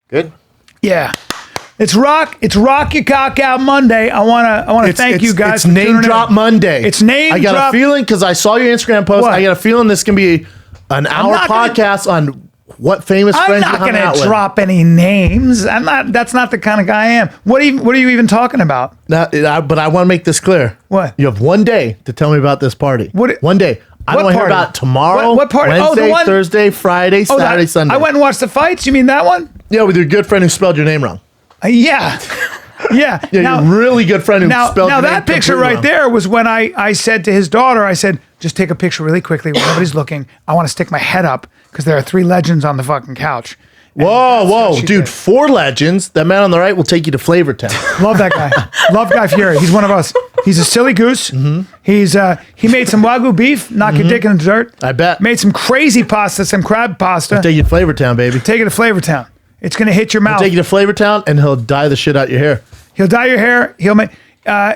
Good. Yeah. It's Rock Your Cock Out Monday. I wanna thank you guys. It's Name Drop Monday. It's Name I got Drop. a feeling because I saw your Instagram post. What? I got a feeling this can be an hour podcast on what famous I'm friends not you hung out gonna with. drop any names. I'm not. That's not the kind of guy I am. What are you even talking about? But I want to make this clear. What? You have one day to tell me about this party. One day. I don't want to hear about tomorrow. What party? Wednesday, the one? Thursday, Friday, Saturday, Sunday. I went and watched the fights. You mean that one? Yeah, with your good friend who spelled your name wrong. Yeah. Yeah. Yeah, your really good friend who spelled your name that picture completely right wrong. there was when I said to his daughter, I said, just take a picture really quickly when nobody's looking. I want to stick my head up because there are 3 legends on the fucking couch. And Whoa, she dude, did. 4 legends. That man on the right will take you to Flavortown. Love that guy. Love Guy Fieri. He's one of us. He's a silly goose. Mm-hmm. He made some Wagyu beef, knock your dick in the dirt. I bet. Made some crazy pasta, some crab pasta. Take you to Flavortown, baby. Take it to Flavortown. It's going to hit your mouth. Take you to Flavortown, and he'll dye the shit out your hair. He'll dye your hair. He'll make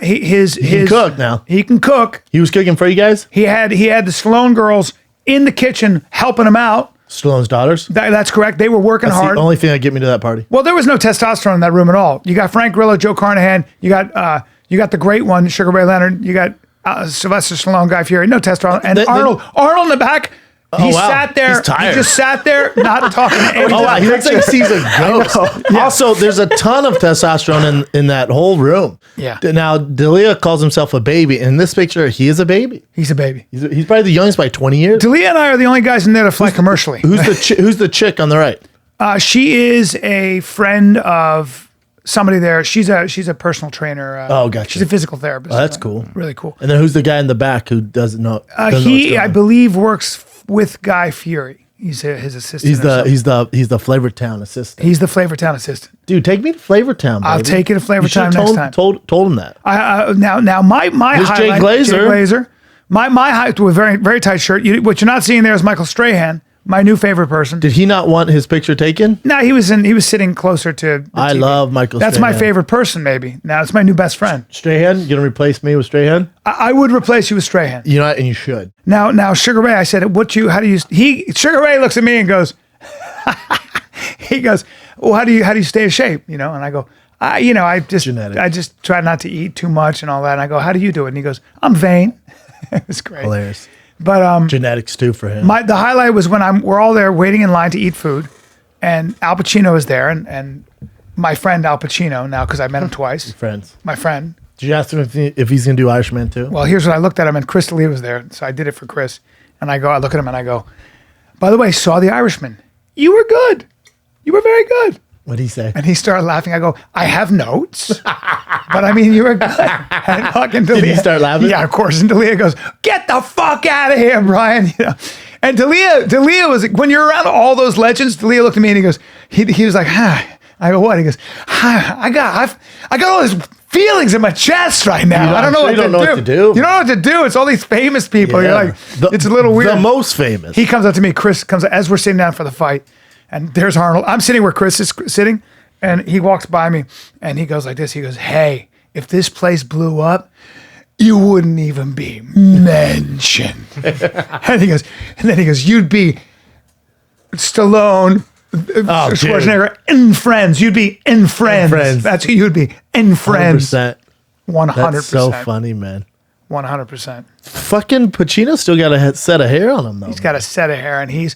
he can cook now. He can cook. He was cooking for you guys? He had the Stallone girls in the kitchen helping him out. Stallone's daughters? That's correct. They were working That's hard. the only thing that get me to that party. Well, there was no testosterone in that room at all. You got Frank Grillo, Joe Carnahan. You got the great one, Sugar Ray Leonard. You got Sylvester Stallone, Guy Fieri. No testosterone. And Arnold in the back. He sat there. He's tired. He just sat there, not talking to anyone. Oh, wow. He looks like he sees a ghost. Yeah. Also, there's a ton of testosterone in that whole room. Yeah. Now, D'Elia calls himself a baby. In this picture, he is a baby. He's a baby. He's probably the youngest by 20 years. D'Elia and I are the only guys in there to fly commercially. Who's the chick on the right? She is a friend of somebody there. She's a personal trainer. Oh, gotcha. She's a physical therapist. Oh, that's cool. Really cool. And then who's the guy in the back who doesn't know? He, I believe, works with Guy Fieri. He's his assistant. He's the Flavortown assistant. He's the Flavortown assistant. Dude, take me to Flavortown, baby. I'll take you to Flavortown You should've next time. Told him that. Now my There's Jay highlight. Glazer. Jay Glazer. My highlight with very very tight shirt. What you're not seeing there is Michael Strahan, my new favorite person. Did he not want his picture taken? No, he was sitting closer to. The I TV. love Michael That's Strahan. my favorite person. Maybe now it's my new best friend. Strahan, you gonna replace me with Strahan? I would replace you with Strahan. You know, and you should. Now, Sugar Ray, I said, Sugar Ray looks at me and goes, he goes, well, how do you stay in shape? You know, and I go, I just try not to eat too much and all that. And I go, how do you do it? And he goes, I'm vain. It was great. Hilarious. But genetics too for him. the highlight was when we're all there waiting in line to eat food, and Al Pacino is there, and my friend Al Pacino now because I met him twice. Friends. My friend. Did you ask him if he's gonna do Irishman too? Well, here's what I looked at him, and Chris D'Elia was there, so I did it for Chris. And I look at him, and I go, by the way, saw The Irishman. You were good. You were very good. What'd he say? And he started laughing. I go, I have notes, but I mean, you were good. And fucking D'Elia, Did he start laughing? Yeah, of course. And D'Elia goes, get the fuck out of here, Bryan. You know. And D'Elia was, when you're around all those legends, D'Elia looked at me and he goes, he was like, hi. I go, what? He goes, hi, I got all these feelings in my chest right now. I don't know what to do. You don't know what to do. It's all these famous people. Yeah. You're like, it's a little weird. The most famous. He comes up to me. Chris comes up as we're sitting down for the fight, and there's Arnold. I'm sitting where Chris is sitting, and he walks by me, and he goes like this. He goes, hey, if this place blew up, you wouldn't even be mentioned. and then he goes, you'd be Stallone, Schwarzenegger, in Friends. You'd be in Friends. That's who you'd be, in Friends. 100%. 100%. That's so funny, man. 100%. Fucking Pacino still got a set of hair on him, though. He's got a set of hair, and he's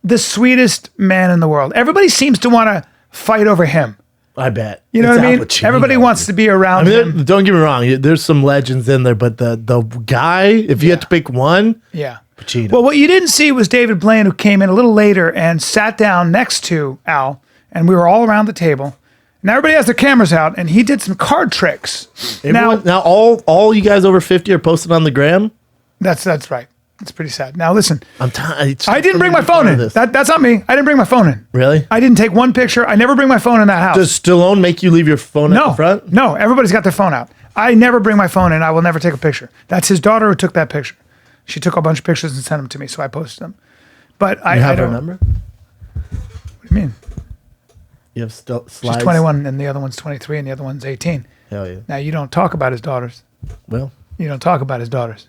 the sweetest man in the world. Everybody seems to want to fight over him. I bet. You know what I mean? Everybody wants to be around him. Don't get me wrong. There's some legends in there, but the guy, if you had to pick one, yeah. Pacino. Well, what you didn't see was David Blaine, who came in a little later and sat down next to Al, and we were all around the table. Now everybody has their cameras out, and he did some card tricks. Now all you guys over 50 are posted on the gram? That's right. It's pretty sad. Now listen, I didn't bring my phone in. That's not me. I didn't bring my phone in. Really? I didn't take one picture. I never bring my phone in that house. Does Stallone make you leave your phone at the front? No, everybody's got their phone out. I never bring my phone in. I will never take a picture. That's his daughter who took that picture. She took a bunch of pictures and sent them to me, so I posted them. But I have her don't. number? What do you mean? You have slides? She's 21, and the other one's 23, and the other one's 18. Hell yeah. Now, you don't talk about his daughters. Well. You don't talk about his daughters.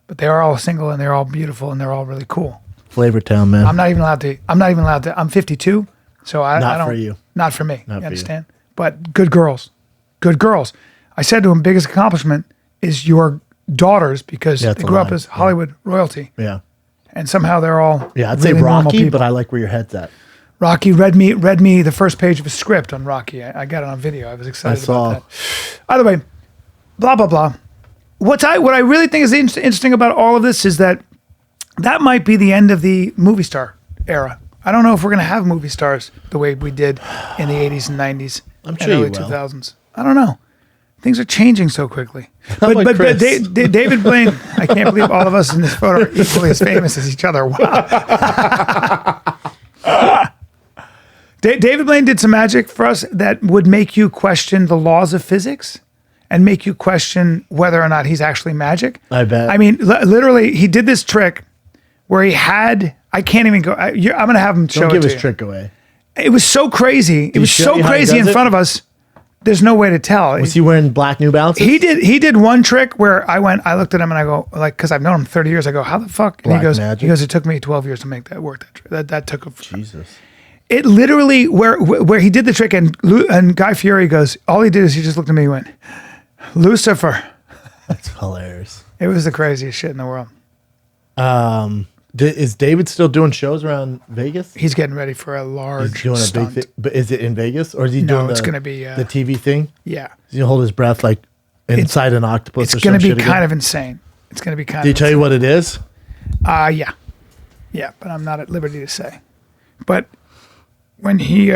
But they are all single, and they're all beautiful, and they're all really cool. Flavortown, man. I'm not even allowed to. I'm 52. So I Not don't. for you. Not for me. Not You for understand? But good girls. Good girls. I said to him, biggest accomplishment is your daughters because Yeah, they it's a grew up lie. as Hollywood royalty. Yeah. And somehow they're all Yeah, I'd really say normal Rocky, people. but I like where your head's at. Rocky read me the first page of a script on Rocky. I got it on video. I was excited saw. about that. Either way, blah blah blah. What I really think is interesting about all of this is that might be the end of the movie star era. I don't know if we're going to have movie stars the way we did in the 80s and 90s I'm and sure you early will. 2000s. I don't know. Things are changing so quickly. like But Chris. David Blaine, I can't believe all of us in this photo are equally as famous as each other. Wow. David Blaine did some magic for us that would make you question the laws of physics and make you question whether or not he's actually magic. I bet. I mean, literally, he did this trick where he had. I can't even go. I'm going to have him show Don't it give to his you. trick away. It was so crazy. It he was show so you how he crazy in does it? front of us. There's no way to tell. Was he wearing black New Balances? He did one trick where I looked at him and I go, like, because I've known him 30 years. I go, how the fuck? And Black he magic? goes, it took me 12 years to make that work. That took a. Jesus. It literally where he did the trick and Guy Fieri goes, all he did is he just looked at me and went, Lucifer. That's hilarious. It was the craziest shit in the world. Is David still doing shows around Vegas? He's getting ready for a large He's doing stunt. a big thing. But is it in Vegas or is he No, doing it's gonna be, the TV thing? Yeah. Is he gonna hold his breath like inside an octopus? It's or going to some be shit kind again? of insane. It's going to be kind Did he of tell you what it is? Yeah. Yeah, but I'm not at liberty to say. But when he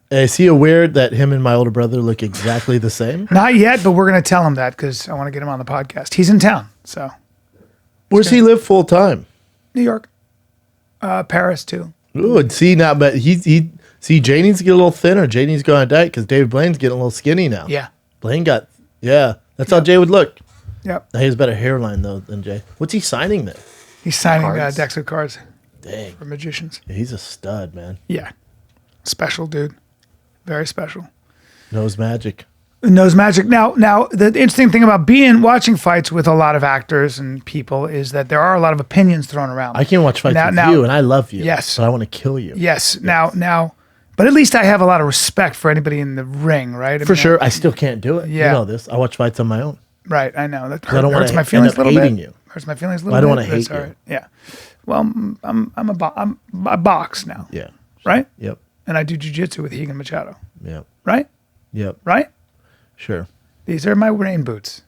Is he aware that him and my older brother look exactly the same? not yet, but we're going to tell him that because I want to get him on the podcast. He's in town, so Where's he live full time? New York, Paris too. Ooh, and see now, but see Jay needs to get a little thinner. Jay needs to go on a diet because David Blaine's getting a little skinny now. Yeah. Blaine got that's how Jay would look. Yep. He has a better hairline though than Jay. What's he signing then? He's signing Cards? decks of cards Dang, for magicians. he's a stud, man. Yeah. Special dude. Very special. Knows magic. Knows magic. Now, the interesting thing about watching fights with a lot of actors and people is that there are a lot of opinions thrown around. I can watch fights with you, and I love you. Yes. but I want to kill you. Yes. Now, but at least I have a lot of respect for anybody in the ring, right? I For mean, sure. I still can't do it. Yeah. You know this. I watch fights on my own. Right. I know that I don't hurts wanna my end feelings up a little hating bit. you. Hurts my feelings a little I bit. don't wanna but it's hate all you. right. Yeah. Well, I box now, Yeah. right? Yep. And I do jujitsu with Higan Machado, Yep. right? Yep. Right? Sure. These are my rain boots.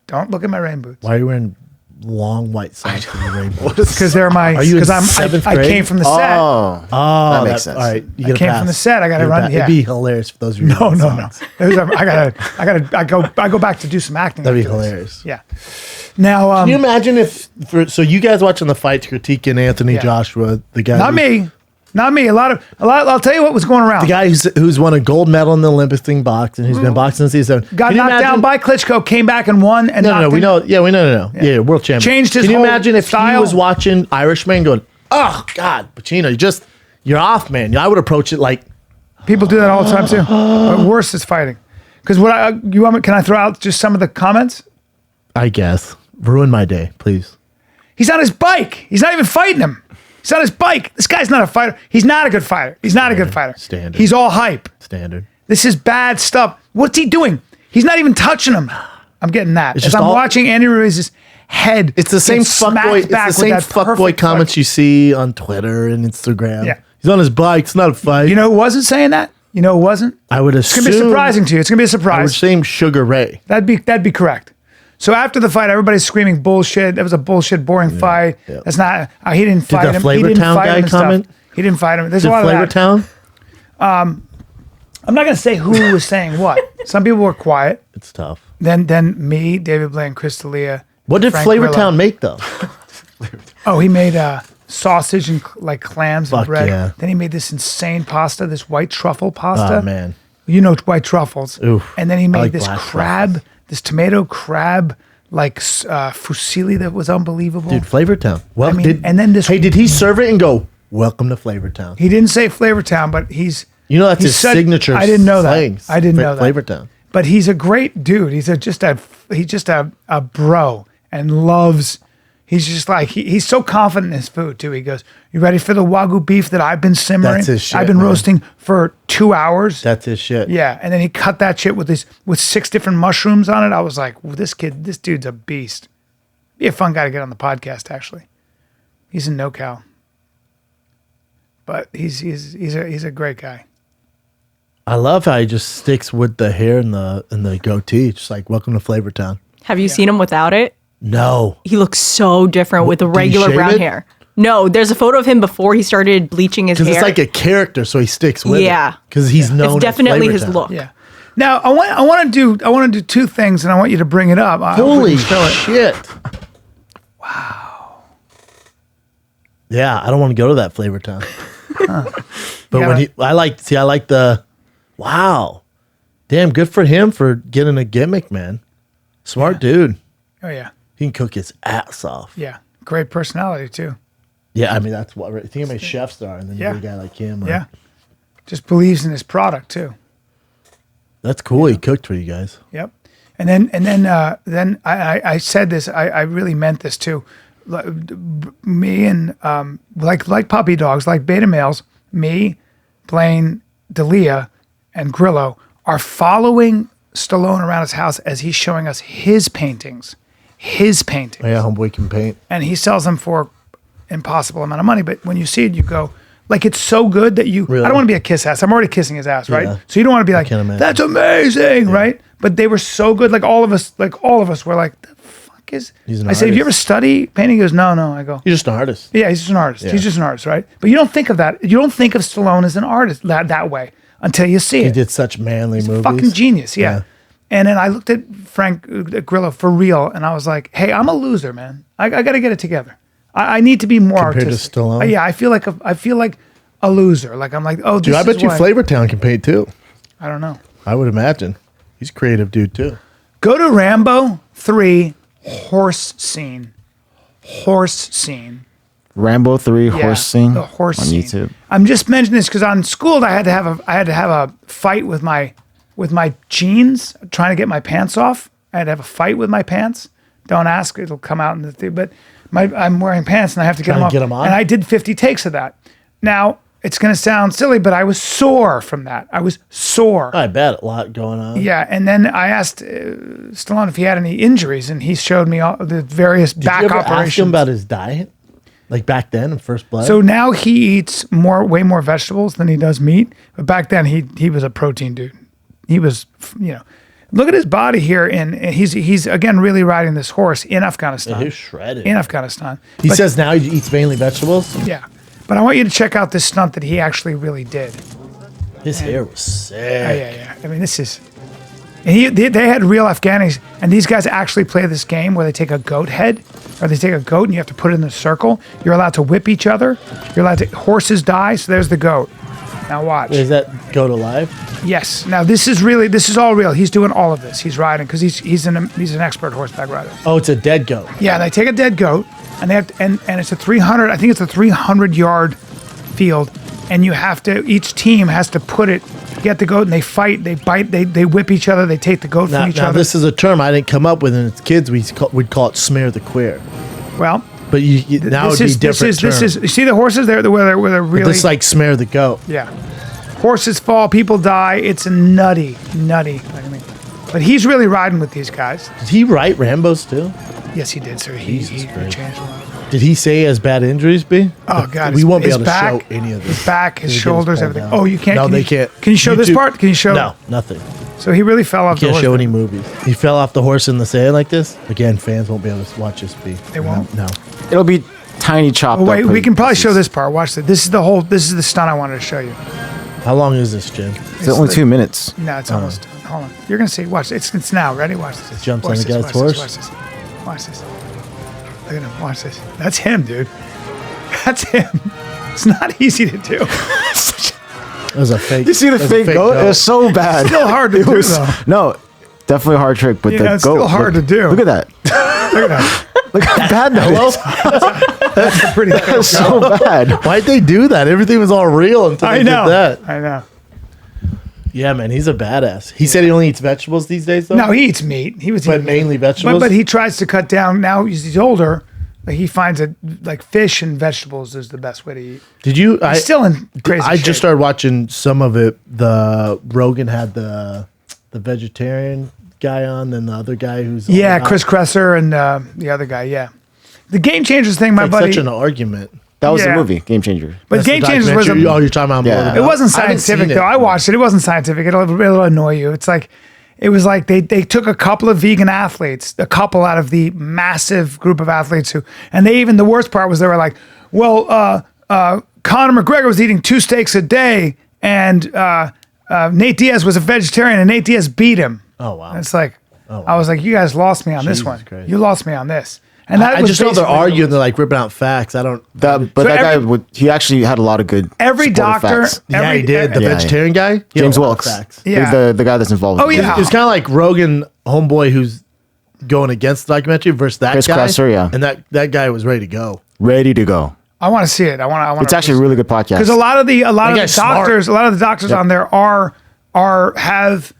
Don't look at my rain boots. Why are you wearing long white socks with a rainbow? Because they're my. Are you in Because seventh I grade? came from the set. Oh, Oh, that makes sense. All right, you I get a came pass. from the set. I got to You get a run. pass. Yeah. It'd be hilarious for those of you. No. I go back to do some acting. That'd be after this. hilarious. Yeah. Now, Can you imagine if? So you guys watching the fight, critiquing Anthony Yeah. Joshua, the guy. not me. A lot. I'll tell you what was going around. The guy who's won a gold medal in the Olympics thing boxing, who's been boxing since he's 7. Got knocked down by Klitschko, came back and won. And No, knocked we him- know. Yeah, we know. Yeah, world champion. Changed his Can you whole imagine if he style? was watching Irishman going, "Oh God, Pacino, you're off, man." I would approach it like, People do that all the time too. But worse is fighting. Because can I throw out just some of the comments? I guess, ruin my day, please. He's on his bike. He's not even fighting him. He's on his bike. This guy's not a fighter. He's not a good fighter. He's not a good fighter. Standard. He's all hype. Standard. This is bad stuff. What's he doing? He's not even touching him. I'm getting that. It's As just I'm all- watching Andy Ruiz's head. It's the same get smacked fuckboy. It's back the with same that fuckboy perfect comments you see on Twitter and Instagram. Yeah. He's on his bike. It's not a fight. You know who wasn't saying that? You know who wasn't? I would It's assume. going to be surprising to you. It's going to be a I would surprise. say Sugar Ray. That'd be correct. So after the fight, everybody's screaming bullshit. That was a bullshit, boring fight. yeah. That's not. He didn't fight the him. Flavor He didn't Town fight guy him and stuff. comment? He didn't fight him. There's Did a lot of Flavor that. Town? I'm not going to say who was saying what. Some people were quiet. It's tough. Then me, David Blaine, Chris D'Elia. What did Frank Flavor Grillo. Town make though? Oh, he made sausage and like clams and Fuck bread. yeah. Then he made this insane pasta, this white truffle pasta. Oh man. You know white truffles. Oof. And then he I made like this black crab, truffles. this tomato crab, like fusilli that was unbelievable. Dude, Flavor Town. Well, I mean, and then this. Hey, did he serve it and go, "Welcome to Flavor Town"? He didn't say Flavor Town, but he's. You know that's he his said- signature. I didn't know slang. that. I didn't know that. Flavor Town. But he's a great dude. He's just a bro and loves He's just like, he's so confident in his food too. He goes, "You ready for the Wagyu beef that I've been simmering? That's his shit, I've been man. roasting for 2 hours." That's his shit. Yeah. And then he cut that shit with 6 different mushrooms on it. I was like, well, this dude's a beast. Be a fun guy to get on the podcast, actually. He's in NoCal. But he's a great guy. I love how he just sticks with the hair and the goatee. Just like, welcome to Flavor Town. Have you seen him without it? No. He looks so different with the Did he regular shave brown it? hair. No, there's a photo of him before he started bleaching his hair. Because it's like a character, so he sticks with it. Yeah. Because he's known It's as definitely Flavor his Town. look. Yeah. Now I want to do 2 things, and I want you to bring it up. Holy show it. shit. Wow. Yeah, I don't want to go to that Flavor Town. But Yeah. I like the, wow. Damn, good for him for getting a gimmick, man. Smart dude. Oh yeah, He can cook his ass off. yeah. Great personality too. Yeah, I mean, that's what, think how many chefs there are, and then you Yeah. get a guy like him. Like, Yeah. Just believes in his product too. That's cool. He cooked for you guys. Yep. And then I said this. I really meant this too. Me and like puppy dogs, like beta males. Me, Blaine, D'Elia, and Grillo are following Stallone around his house as he's showing us his paintings. His paintings. Oh, yeah, homeboy can paint. And he sells them for impossible amount of money. But when you see it, you go, like, it's so good that you, Really? I don't want to be a kiss ass. I'm already kissing his ass, right? Yeah. So you don't want to be like, can't imagine. that's amazing, right? But they were so good. Like all of us were like, the fuck is, He's an I said, have you ever artist. study painting? He goes, no. I go, You're just an artist. yeah, he's just an artist. Yeah. He's just an artist, right? But you don't think of that. You don't think of Stallone as an artist that way until you see He it. did such manly movies. Fucking genius, yeah. Yeah. And then I looked at Frank Grillo for real, and I was like, "Hey, I'm a loser, man. I got to get it together. I need to be more Compared to artistic." Stallone? Yeah, I feel like a loser. Like I'm like, oh, this Dude, I is bet you why- Flavor Town can paint too. I don't know. I would imagine. He's a creative dude too. Go to Rambo 3 horse scene. Horse scene. Rambo 3 horse scene The horse on scene. YouTube. I'm just mentioning this because on school I had to have a fight with my jeans, trying to get my pants off. I had to have a fight with my pants. Don't ask; it'll come out in the thing. But I'm wearing pants and I have to get Trying them to off. get 'em on? And I did 50 takes of that. Now it's going to sound silly, but I was sore from that. I was sore. I bet a lot going on. Yeah, and then I asked Stallone if he had any injuries, and he showed me all the various Did back you ever ask him operations. about his diet? Like back then in First Blood? So now he eats way more vegetables than he does meat. But back then he was a protein dude. He was, look at his body here, and he's again really riding this horse in Afghanistan. He's shredded. In Afghanistan. He But- says now he eats mainly vegetables. yeah. But I want you to check out this stunt that he actually really did. His hair was sick. Yeah. I mean, this is. And they had real Afghanis, and these guys actually play this game where they take a goat head, or they take a goat and you have to put it in a circle. You're allowed to whip each other. You're allowed to. Horses die, so there's the goat. Now watch. Is that goat alive? Yes. Now this is all real. He's doing all of this. He's riding because he's an expert horseback rider. Oh, it's a dead goat. Yeah. They take a dead goat, and they have to, and it's a 300. I think it's a 300-yard field, and you have to. Each team has to get the goat, and they fight. They bite. They whip each other. They take the goat Now, from each now other. this is a term I didn't come up with, and as kids we'd call it smear the queer. Well. But now it'd be different. This is. You see the horses there where they're really. This like smear the goat. Yeah. Horses fall, people die. It's nutty. But he's really riding with these guys. Did he write Rambo's too? Yes, he did, sir. He Jesus Christ. changed a lot. Did he say he has bad injuries, B? Oh God, we won't be his able back, to show any of this. His back, his They get shoulders, pulled everything. down. Oh, you can't. No, can they you, can't. Can you show this YouTube- part? Can you show? No, nothing. So he really fell off You the can't horse. show any movies. He fell off the horse in the sand like this. Again, fans won't be able to watch this. B. They won't? No. It'll be tiny chopped Oh, wait, up. we can probably show this part. Watch this. This is the stunt I wanted to show you. How long is this, Jim? It's only 2 minutes. No, it's almost done. Hold on. You're gonna see. Watch. It's now. Ready? Watch this. Jumps watch on the this, guy's watch this, horse? Watch this. Look at him. Watch this. That's him, dude. That's him. It's not easy to do. It was a fake. You see the it was a fake goat? It was so bad. Still hard to It do, was- though. No, definitely a hard trick. But Yeah, the it's goat. still hard look- to do. Look at that. Look at that. Look how bad that is. That's a pretty good. That's so bad. Why'd they do that? Everything was all real until they I know. did that. I know. Yeah, man, he's a badass. He said he only eats vegetables these days, though. No, he eats meat. He was but eating mainly meat. vegetables. But he tries to cut down. Now he's older. Like he finds that like fish and vegetables is the best way to eat. Did you? He's still in crazy I shape. just started watching some of it. The Rogan had the vegetarian guy on, then the other guy who's Yeah, Chris Kresser and the other guy. Yeah, the Game Changers thing, my like buddy. such an argument. That was Yeah. the movie, Game Changer. But That's the Game Changers was documentary. Oh, you're talking about Yeah. Blow It it Up? wasn't I haven't scientific seen though. I watched it. It wasn't scientific. It'll annoy you. It's like it was like they took a couple of vegan athletes, a couple out of the massive group of athletes who, and they even the worst part was they were like, well, Conor McGregor was eating 2 steaks a day, and Nate Diaz was a vegetarian, and Nate Diaz beat him. Oh, wow. And it's like, wow. I was like, you guys lost me on this Jesus one. Christ. You lost me on this. And that I was just know they're basically- arguing. They're like ripping out facts. I don't. That So guy he actually had a lot of good. Every supportive doctor, facts. Yeah, he did. The Yeah, vegetarian guy, He had James a lot of Wilkes, facts. Yeah. the guy that's involved. Oh, with yeah. it. It's kind of like Rogan, homeboy, who's going against the documentary versus that Chris guy. Kresser, yeah. And that guy was ready to go. Ready to go. I want to see it. I want. It's actually a really good podcast. because a lot of the guy's smart. doctors on there have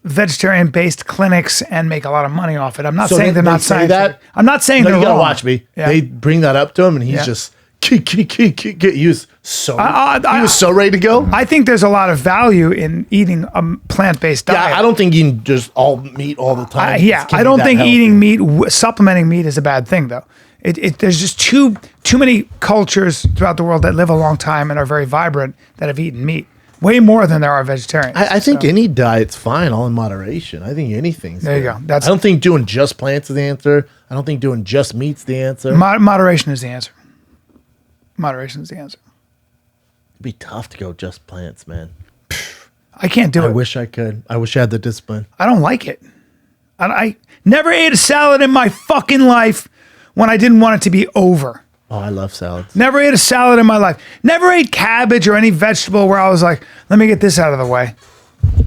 vegetarian based clinics and make a lot of money off it. I'm not So saying they're they not say scientific. that? I'm not saying No, they're you gotta wrong. watch me. Yeah. They bring that up to him, and he's Yeah. just he was so I- he was so ready to go. I think there's a lot of value in eating a plant based diet. Yeah, I don't think eating just all meat all the time. I don't think eating meat, supplementing meat is a bad thing though. There's just too many cultures throughout the world that live a long time and are very vibrant that have eaten meat. Way more than there are vegetarians. I think So, any diet's fine, all in moderation. I think anything's There you good. go. That's- I don't think doing just plants is the answer. I don't think doing just meat's the answer. moderation is the answer. Moderation is the answer. It'd be tough to go just plants, man. I can't do I it. wish I could. I wish I had the discipline. I don't like it. I never ate a salad in my fucking life when I didn't want it to be over. Oh, I love salads. Never ate a salad in my life. Never ate cabbage or any vegetable where I was like, let me get this out of the way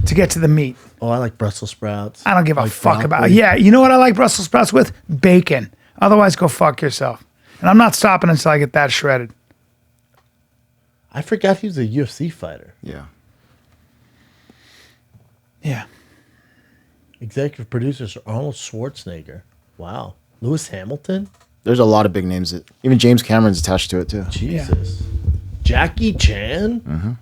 to get to the meat. Oh, I like Brussels sprouts. I don't give a Like fuck about broccoli. it. Yeah, you know what I like Brussels sprouts with? Bacon. Otherwise, go fuck yourself. And I'm not stopping until I get that shredded. I forgot he was a UFC fighter. Yeah. Yeah. Executive producers are Arnold Schwarzenegger. Wow. Lewis Hamilton? There's a lot of big names that even James Cameron's attached to it too. Jesus. Jackie Chan?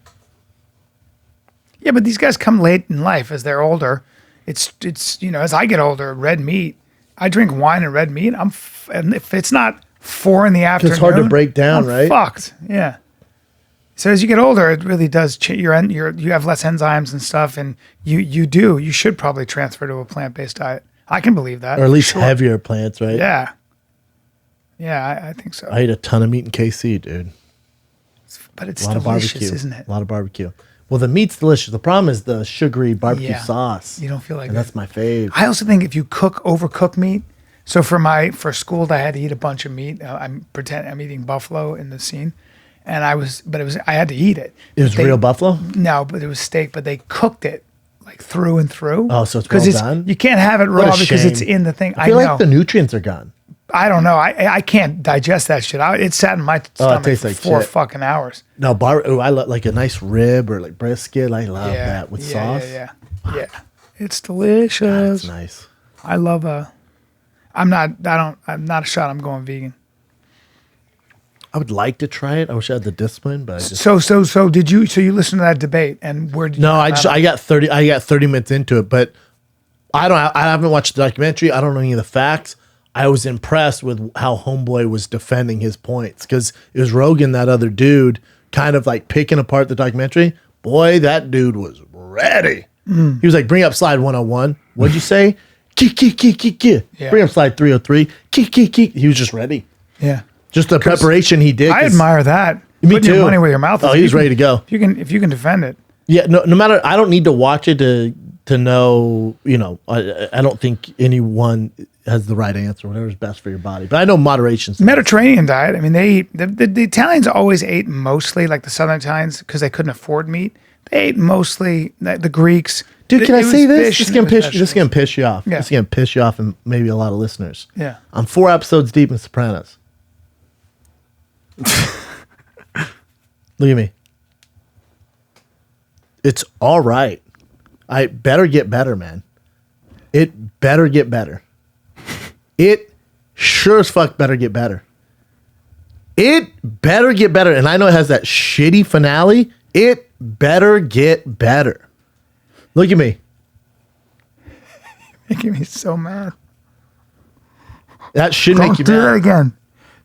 Yeah, but these guys come late in life as they're older. It's as I get older, red meat. I drink wine and red meat. And if it's not 4 in the afternoon, It's hard to break down, I'm right? Fucked. Yeah. So as you get older, it really does change. You have less enzymes and stuff, and you should probably transfer to a plant-based diet. I can believe that. Or at least Sure. heavier plants, right? Yeah. Yeah, I think so. I ate a ton of meat in KC, dude. But it's A lot of delicious, barbecue. isn't it? A lot of barbecue. Well, the meat's delicious. The problem is the sugary barbecue Yeah. sauce. You don't feel like and that. that's my fave. I also think if you overcook meat. So for school, I had to eat a bunch of meat. I'm eating buffalo in the scene, and I had to eat it. It was real buffalo? No, but it was steak. But they cooked it like through and through. Oh, so it's 'Cause well done? You can't have it What a raw because it's shame. in the thing. I feel know. like the nutrients are gone. I don't know. I can't digest that shit. It sat in my stomach tastes for like 4 shit. fucking hours. No, I love like a nice rib or like brisket. I love that with sauce. Yeah. It's delicious. That's nice. I love I'm not a shot. I'm going vegan. I would like to try it. I wish I had the discipline, but I just So did you? So you listened to that debate, and where did you? no. I got 30 minutes into it, but I haven't watched the documentary. I don't know any of the facts. I was impressed with how Homeboy was defending his points because it was Rogan, that other dude, kind of like picking apart the documentary. Boy, that dude was ready. He was like, bring up slide 101. What'd you say? Yeah. Bring up slide 303. He was just ready. Yeah. Just the preparation he did. I 'cause- admire that. Me Putting too. Your money where your mouth is. Oh, he was ready to go. If you can defend it. Yeah, no matter. I don't need to watch it to know. You know, I don't think anyone has the right answer. Whatever's best for your body, but I know moderation's Mediterranean diet. I mean, they eat, the Italians always ate mostly like the Southern Italians because they couldn't afford meat. They ate mostly the Greeks. Dude, can I It was say this? fish This is and gonna it was piss. This is gonna piss you off. Yeah. This is gonna piss you off, and maybe a lot of listeners. Yeah. I'm 4 episodes deep in Sopranos. Look at me. It's all right. I better get better, man. It better get better. It sure as fuck better get better. It better get better. And I know it has that shitty finale. It better get better. Look at me. Making me so mad. That should Don't make you do mad. that again.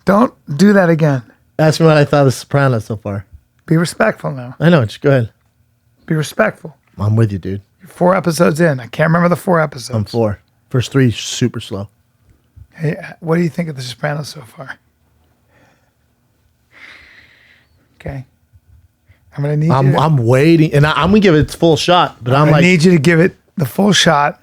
Don't do that again. Ask me what I thought of Sopranos so far. Be respectful now. I know. Just go ahead. Be respectful. I'm with you, dude. You're 4 episodes in. I can't remember the 4 episodes. I'm 4. First 3, super slow. Hey, what do you think of The Sopranos so far? Okay. I'm going to need you. I'm waiting, and I'm gonna give it its full shot. But I'm I like, need you to give it the full shot.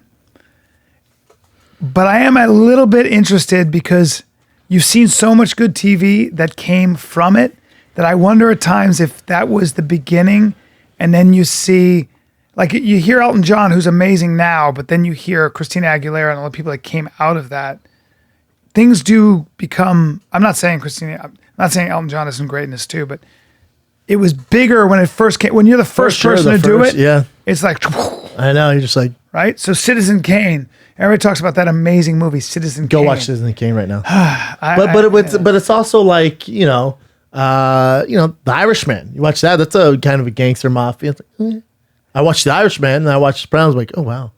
But I am a little bit interested because you've seen so much good TV that came from it that I wonder at times if that was the beginning, and then you see, like you hear Elton John, who's amazing now, but then you hear Christina Aguilera and all the people that came out of that. Things do become. I'm not saying Elton John isn't great in this too, but it was bigger when it first came. When you're the first person to do it, yeah. it's like, I know. You're just like, right? So Citizen Kane. Everybody talks about that amazing movie, Citizen go Kane. watch Citizen Kane right now. But it's also like The Irishman. You watch that. That's a kind of a gangster mafia. It's like, I watched The Irishman and I watched Sopranos. Like, oh wow.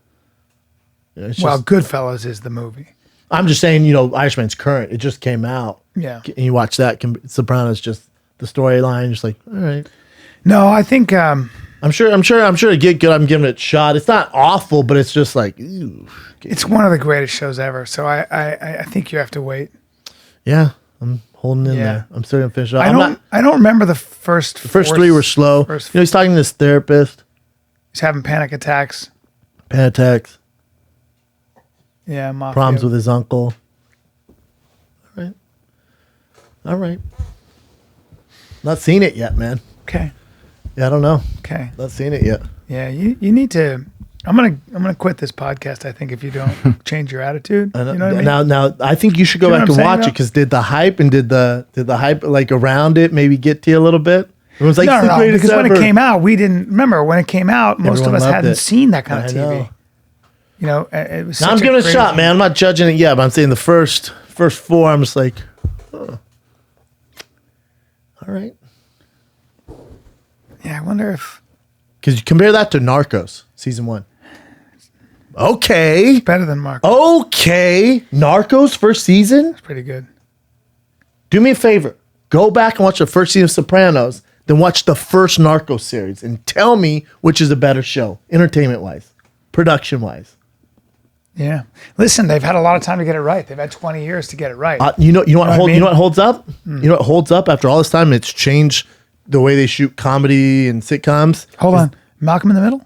It's Well, just- Goodfellas is the movie. I'm just saying, Irishman's current. It just came out. Yeah. And you watch that. Sopranos, just the storyline. Just like, all right. No, I think I'm sure it get good. I'm giving it a shot. It's not awful, but it's just like, ew. it's one of the greatest shows ever. So I think you have to wait. Yeah, I'm holding in Yeah. there. I'm still gonna finish it. I don't remember the first. The first 3 were slow. He's talking to this therapist. He's having panic attacks. Panic attacks. Yeah, mafia. Problems with his uncle. All right. Not seen it yet, man. Okay. Yeah, I don't know. Okay. Not seen it yet. Yeah, you need to. I'm gonna quit this podcast. I think if you don't change your attitude, I know, you know what I mean. Now, I think you should go You know back what and I'm saying, watch it though? because did the hype like around it maybe get to you a little bit? It was like No, it's the greatest because when ever. it came out, we didn't remember. When it came out, most Everyone of us loved hadn't it. seen that kind of I TV. know. It was. Now such I'm giving it a crazy- shot, man. I'm not judging it yet, but I'm saying the first 4, I'm just like, all right. Yeah, I wonder if Because you compare that to Narcos season 1. Okay. better than Mark. Okay. Narcos first season? Pretty good. Do me a favor. Go back and watch the first season of Sopranos, then watch the first Narcos series and tell me which is a better show, entertainment wise, production wise. Yeah. Listen, they've had a lot of time to get it right. They've had 20 years to get it right. You know what I holds mean? you know what holds up? You know what holds up after all this time? It's changed the way they shoot comedy and sitcoms. Hold on. Malcolm in the Middle?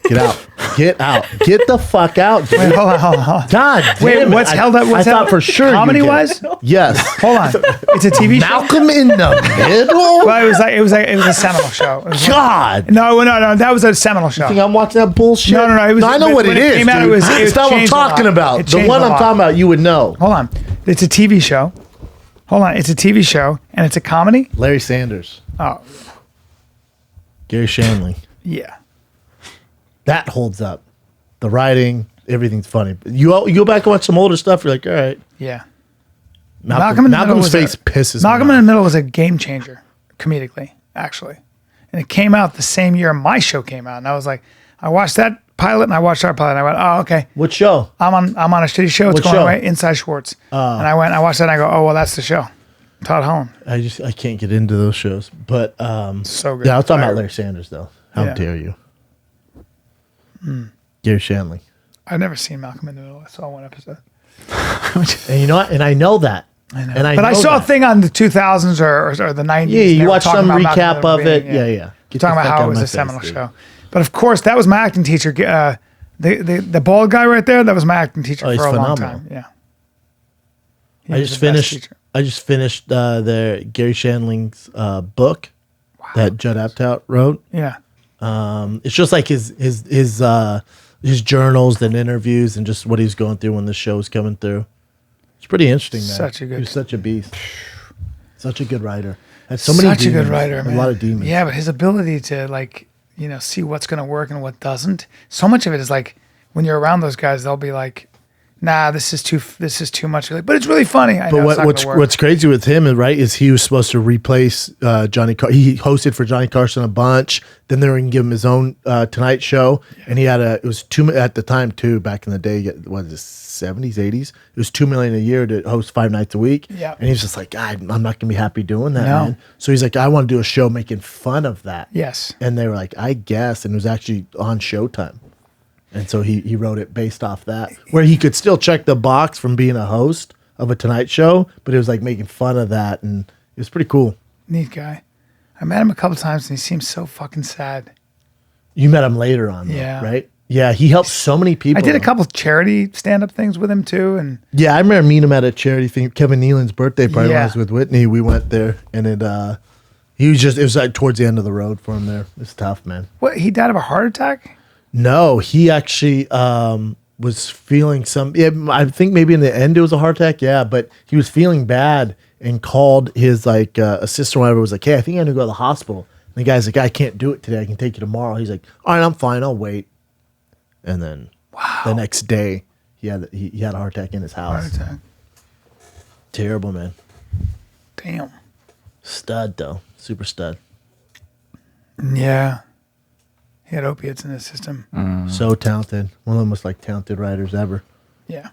Get out. Get out. Get the fuck out, dude. Wait, hold on. God damn Wait, it. what's held up? I What's thought held- for sure. Comedy-wise? Yes. Hold on. It's a TV show? Malcolm in the Middle? Well, it was a seminal show. It was God. no, that was a seminal show. Think I'm watching that bullshit? No, it was- I know what when it it is, came out, dude. it was It's not what I'm changed a lot. talking about. It The changed one a I'm lot. talking about, you would know. Hold on. It's a TV show. Hold on. It's a TV show and it's a comedy? Larry Sanders. Oh, Garry Shandling. yeah. That holds up. The writing, everything's funny. You go back and watch some older stuff, you're like, all right. Yeah. Malcolm's face pisses Malcolm me in off. the Middle was a game changer, comedically, actually. And it came out the same year my show came out. And I was like, I watched that pilot and I watched our pilot. And I went, oh, okay. What show? I'm on a shitty show. It's What going show? away. Inside Schwartz. And I went, I watched that and I go, oh, well, that's the show. Todd Holland. I can't get into those shows. But So good. yeah, I was talking about Larry Sanders though. How Yeah. dare you? Garry Shandling. I've never seen Malcolm in the Middle. I saw one episode. And you know what? And I know that. I know. And I But I know saw that. a thing on the 2000s or the 90s. Yeah, and they you were watch talking some about Malcolm in recap the of Middle it. being- Yeah. Get the Talking about fuck how out it was my a face, seminal dude. show. But of course, that was my acting teacher. The bald guy right there, that was my acting teacher Oh, for he's a long phenomenal. time. Yeah. He I was just the best finished. teacher. I just finished the Garry Shandling's book that Judd Apatow wrote. Yeah. It's just like his journals and interviews and just what he's going through when the show's coming through. It's pretty interesting, man. Such a good- He was such a beast. Such a good writer. Had so many Such a demons. good writer, man. A lot of demons. Yeah, but his ability to see what's going to work and what doesn't. So much of it is like when you're around those guys, they'll be like, nah, this is too much. Like, but it's really funny. I know But what's crazy with him, right, is he was supposed to replace Johnny. He hosted for Johnny Carson a bunch. Then they were going to give him his own Tonight Show, and he had it was at the time too. Back in the day, what is this, 70s, 80s? It was $2 million a year to host 5 nights a week. Yeah, and he's just like, God, I'm not going to be happy doing that, No. man. So he's like, I want to do a show making fun of that. Yes, and they were like, I guess, and it was actually on Showtime. And so he wrote it based off that, where he could still check the box from being a host of a Tonight Show, but it was like making fun of that, and it was pretty cool. neat guy. I met him a couple times, and he seems so fucking sad. You met him later on, though, Yeah. right? Yeah, he helped so many people. I did a couple charity stand-up things with him too, and Yeah, I remember meeting him at a charity thing, Kevin Nealon's birthday party when I Yeah. was with Whitney. We went there, and it was like towards the end of the road for him there. It's tough, man. what? He died of a heart attack? No, he actually was feeling some. Yeah, I think maybe in the end it was a heart attack. Yeah, but he was feeling bad and called his assistant or whatever. Was like, hey, I think I need to go to the hospital. And the guy's like, I can't do it today. I can take you tomorrow. He's like, all right, I'm fine. I'll wait. And then the next day, he had a heart attack in his house. Heart attack. Terrible, man. Damn. Stud though, super stud. Yeah. He had opiates in his system. So talented. One of the most talented writers ever. Yeah.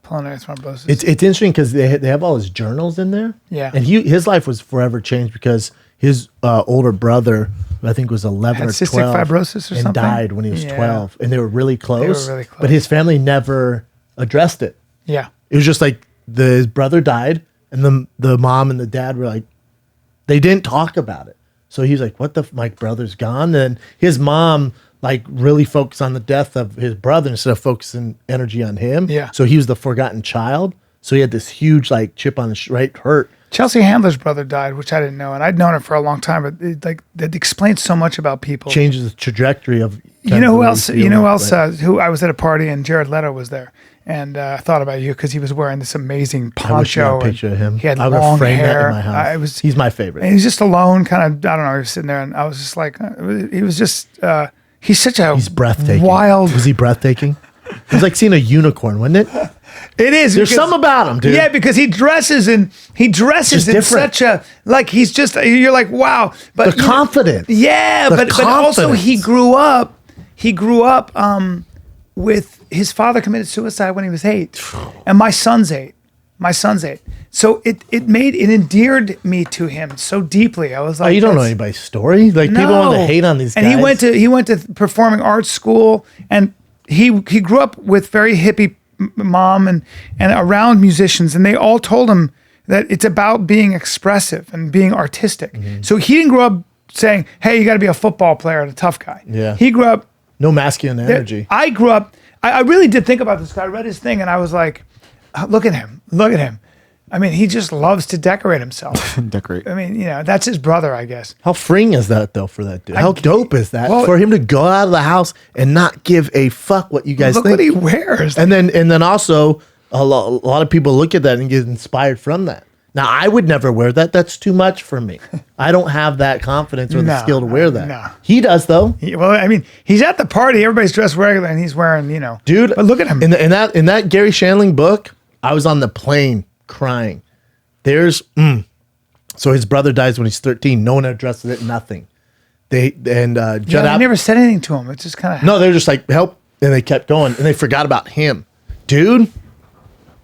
Pulmonary thrombosis. It's interesting because they have all his journals in there. Yeah. And his life was forever changed because his older brother, who I think was 11 Had or cystic 12, fibrosis or and something? died when he was Yeah. 12, and they were really close. really close. But his family never addressed it. yeah. It was just like his brother died, and the mom and the dad were like, they didn't talk about it. So he's like, what the my brother's gone? And his mom really focused on the death of his brother instead of focusing energy on him. Yeah. So he was the forgotten child. So he had this huge chip on his hurt. Chelsea Handler's brother died, which I didn't know, and I'd known it for a long time. But that explains so much about people. Changes the trajectory of. You know who else? Who I was at a party and Jared Leto was there, and I thought about you because he was wearing this amazing I wish you had poncho. a picture of him. He had I would long frame hair. that in my house. He's my favorite. And he's just alone, kind of. I don't know. He was sitting there, and I was just like, he was just. He's such a. He's breathtaking. Wild. Was he breathtaking? It was like seeing a unicorn, wasn't it? It is. There's something about him, dude. Yeah, because he dresses in Just different. such a he's just you're like, wow. But The confidence. Yeah, The but also confidence. he grew up with his father committed suicide when he was 8. And my son's 8. So it endeared me to him so deeply. I was like, Oh, you don't know anybody's story? People want to hate on these guys. And he went to performing arts school, and he grew up with very hippie mom and around musicians, and they all told him that it's about being expressive and being artistic. Mm-hmm. So he didn't grow up saying, hey, you got to be a football player and a tough guy. Yeah. He grew up. No masculine energy. I grew up. I really did think about this guy. I read his thing, and I was like, look at him. I mean, he just loves to decorate himself. Decorate. I mean, that's his brother, I guess. How freeing is that, though, for that dude? How dope is that? Well- for him to go out of the house and not give a fuck what you guys Look think. what he wears. And then also, a lot of people look at that and get inspired from that. Now, I would never wear that. That's too much for me. I don't have that confidence or the No, skill to wear that. no. He does, though. Well, I mean, he's at the party. Everybody's dressed regular, and he's wearing, Dude, But look at him. In that Garry Shandling book, I was on the plane crying. So his brother dies when he's 13. No one addresses it. Nothing. Judd I never said anything to him. It's just kind of No, they're just like help, and they kept going, and they forgot about him, dude.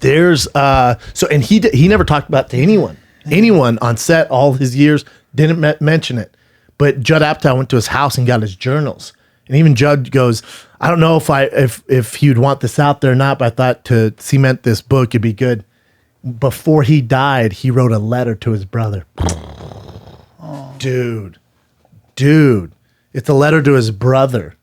And he never talked about it to anyone on set all his years. Didn't mention it, but Judd Apatow went to his house and got his journals, and even Judd goes, I don't know if he would want this out there or not, but I thought to cement this book it'd be good. Before he died, he wrote a letter to his brother. Dude, it's a letter to his brother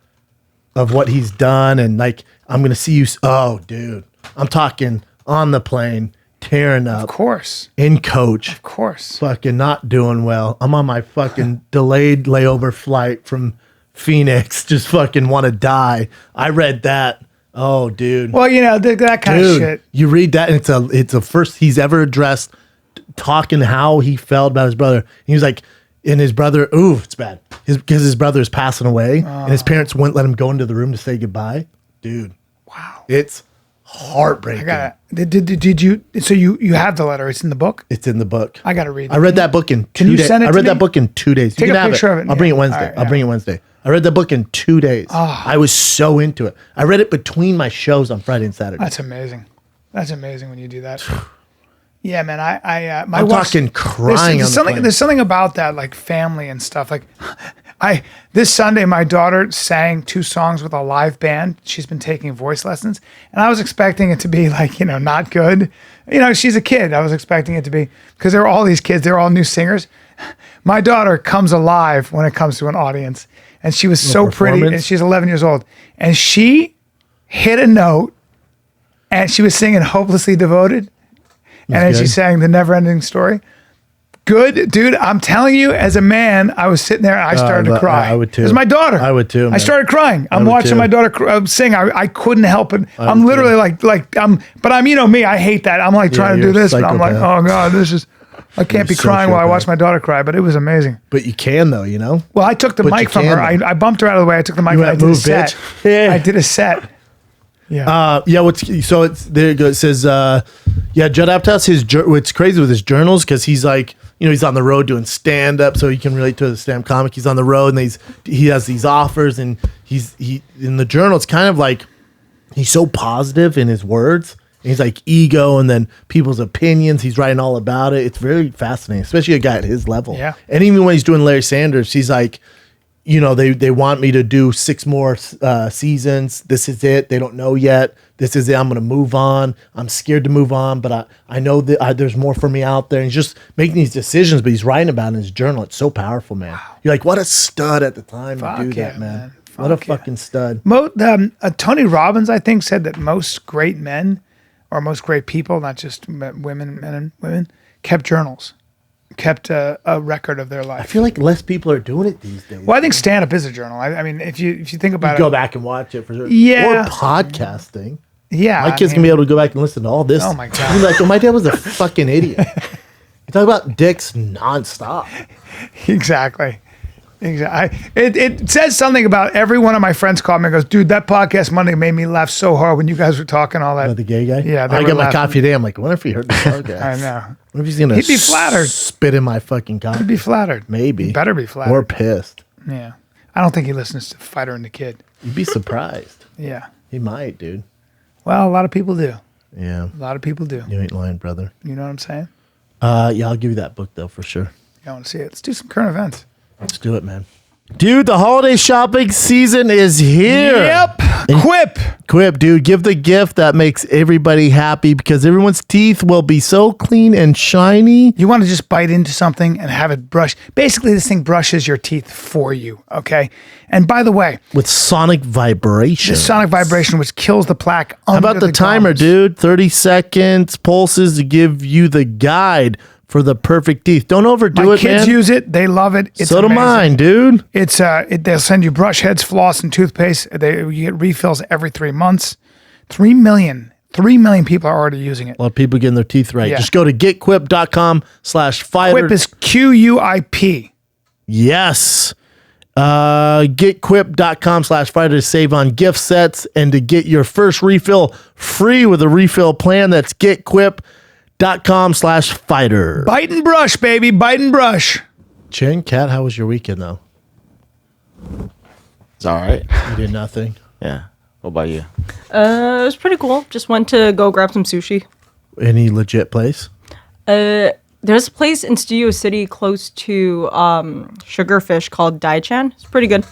of what he's done, and I'm gonna see you. Oh, dude, I'm talking on the plane, tearing up. Of course. In coach. Of course. Fucking not doing well. I'm on my fucking delayed layover flight from Phoenix. Just fucking want to die. I read that. Oh, dude. Well, that kind of shit. You read that, and it's a first he's ever addressed talking how he felt about his brother. He was like, and his brother, ooh, it's bad. Because his brother is passing away, and his parents wouldn't let him go into the room to say goodbye. Dude. Wow. It's Heartbreaking. Did you? So you have the letter? It's in the book. It's in the book. I got to read it. I read that book in 2 days. Can you send it I to read me? that book in 2 days. Take you a can have picture of it. I'll bring it Yeah. Wednesday. All right, I'll bring it Wednesday. I read that book in 2 days. I was so into it. I read it between my shows on Friday and Saturday. That's amazing. That's amazing when you do that. Yeah, man. I'm talking crying. There's something about that, like family and stuff. Like, this Sunday, my daughter sang 2 songs with a live band. She's been taking voice lessons, and I was expecting it to be like, not good. She's a kid. I was expecting it to be, because there are all these kids. They're all new singers. My daughter comes alive when it comes to an audience, and she was so pretty. And she's 11 years old, and she hit a note, and she was singing "Hopelessly Devoted." And then she sang The Never Ending Story. Good, dude. I'm telling you, as a man, I was sitting there and I started to cry. I would too. It was my daughter. I would too. Man. I started crying. I'm watching my daughter sing. I couldn't help it. I'm literally but I'm, me, I hate that. I'm like trying to do this, but I'm like, oh God, I can't be crying while I watch my daughter cry, but it was amazing. But you can though, Well, I took the mic from her. I bumped her out of the way. I took the mic and I did a set. Yeah. I did a set. Yeah. There it goes. It says, Judd Apatow's what's crazy with his journals, because he's like, he's on the road doing stand up, so he can relate to the stand up comic. He's on the road and he has these offers, and he in the journal, it's kind of like he's so positive in his words. And he's like ego, and then people's opinions. He's writing all about it. It's very fascinating, especially a guy at his level. Yeah. And even when he's doing Larry Sanders, he's like, they want me to do 6 more seasons. This is it. They don't know yet. This is it. I'm going to move on. I'm scared to move on, but I know that there's more for me out there. And he's just making these decisions, but he's writing about it in his journal. It's so powerful, man. Wow. You're like, what a stud at the time to do that, man. What a fucking stud. Tony Robbins, I think, said that most great men, or most great people, not just women, men and women, kept journals. Kept a record of their life. I feel like less people are doing it these days. Well, I think stand-up is a journal. I mean, if you think about it, go back and watch it for sure. Yeah. Or podcasting. Yeah, my kids can be able to go back and listen to all this. Oh my God. Be like, my dad was a fucking idiot. You talk about dicks nonstop. Exactly. It says something about every one of my friends called me and goes, dude, that podcast Monday made me laugh so hard when you guys were talking all that. About the gay guy? Yeah. I got my coffee today. I'm like, I wonder if he heard the podcast. I know. What if he's going to He'd be flattered. Spit in my fucking coffee? He'd be flattered. Maybe. He better be flattered. Or pissed. Yeah. I don't think he listens to Fighter and the Kid. You'd be surprised. Yeah. He might, dude. Well, a lot of people do. Yeah. A lot of people do. You ain't lying, brother. You know what I'm saying? Yeah, I'll give you that book, though, for sure. I want to see it. Let's do some current events. Let's do it, man. Dude, the holiday shopping season is here. Yep. Quip, dude. Give the gift that makes everybody happy, because everyone's teeth will be so clean and shiny. You want to just bite into something and have it brush. Basically, this thing brushes your teeth for you, okay? And by the way, with sonic vibration. The sonic vibration, which kills the plaque under How about the timer, gums. dude? 30 seconds, pulses to give you the guide for the perfect teeth. Don't overdo My it, man. kids use it. They love it. It's so do amazing. mine, dude. It's they'll send you brush heads, floss, and toothpaste. You get refills every 3 months. 3 million people are already using it. A lot of people getting their teeth right. Yeah. Just go to getquip.com/fighter. Quip is QUIP. Yes. Getquip.com/fighter to save on gift sets and to get your first refill free with a refill plan. That's getquip.com/fighter. Bite and brush, baby. Bite and brush. Chin, Cat, how was your weekend, though? It's all right. You did nothing. Yeah. What about you? It was pretty cool. Just went to go grab some sushi. Any legit place? There's a place in Studio City close to Sugarfish called Daichan. It's pretty good.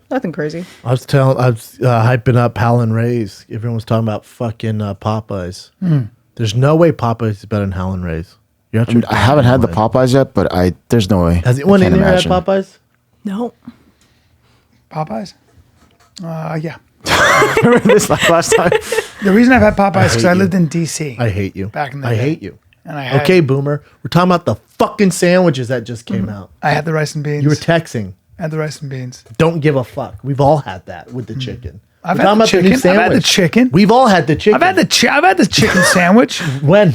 Nothing crazy. I was hyping up Hal and Ray's. Everyone was talking about fucking Popeyes. There's no way Popeyes is better than Hal and Ray's. I haven't had the Popeyes yet, but there's no way. Has anyone in there had Popeyes? No. Popeyes? Yeah. Remember this last time? The reason I've had Popeyes is because I lived in D.C. I hate you. Back in the I day. hate you. And I had, Okay, Boomer. We're talking about the fucking sandwiches that just came out. I had the rice and beans. You were texting. I had the rice and beans. Don't give a fuck. We've all had that with the chicken. I've We're had talking the about chicken. new I've had the sandwich. chicken. We've all had the chicken. I've had the chicken sandwich. When?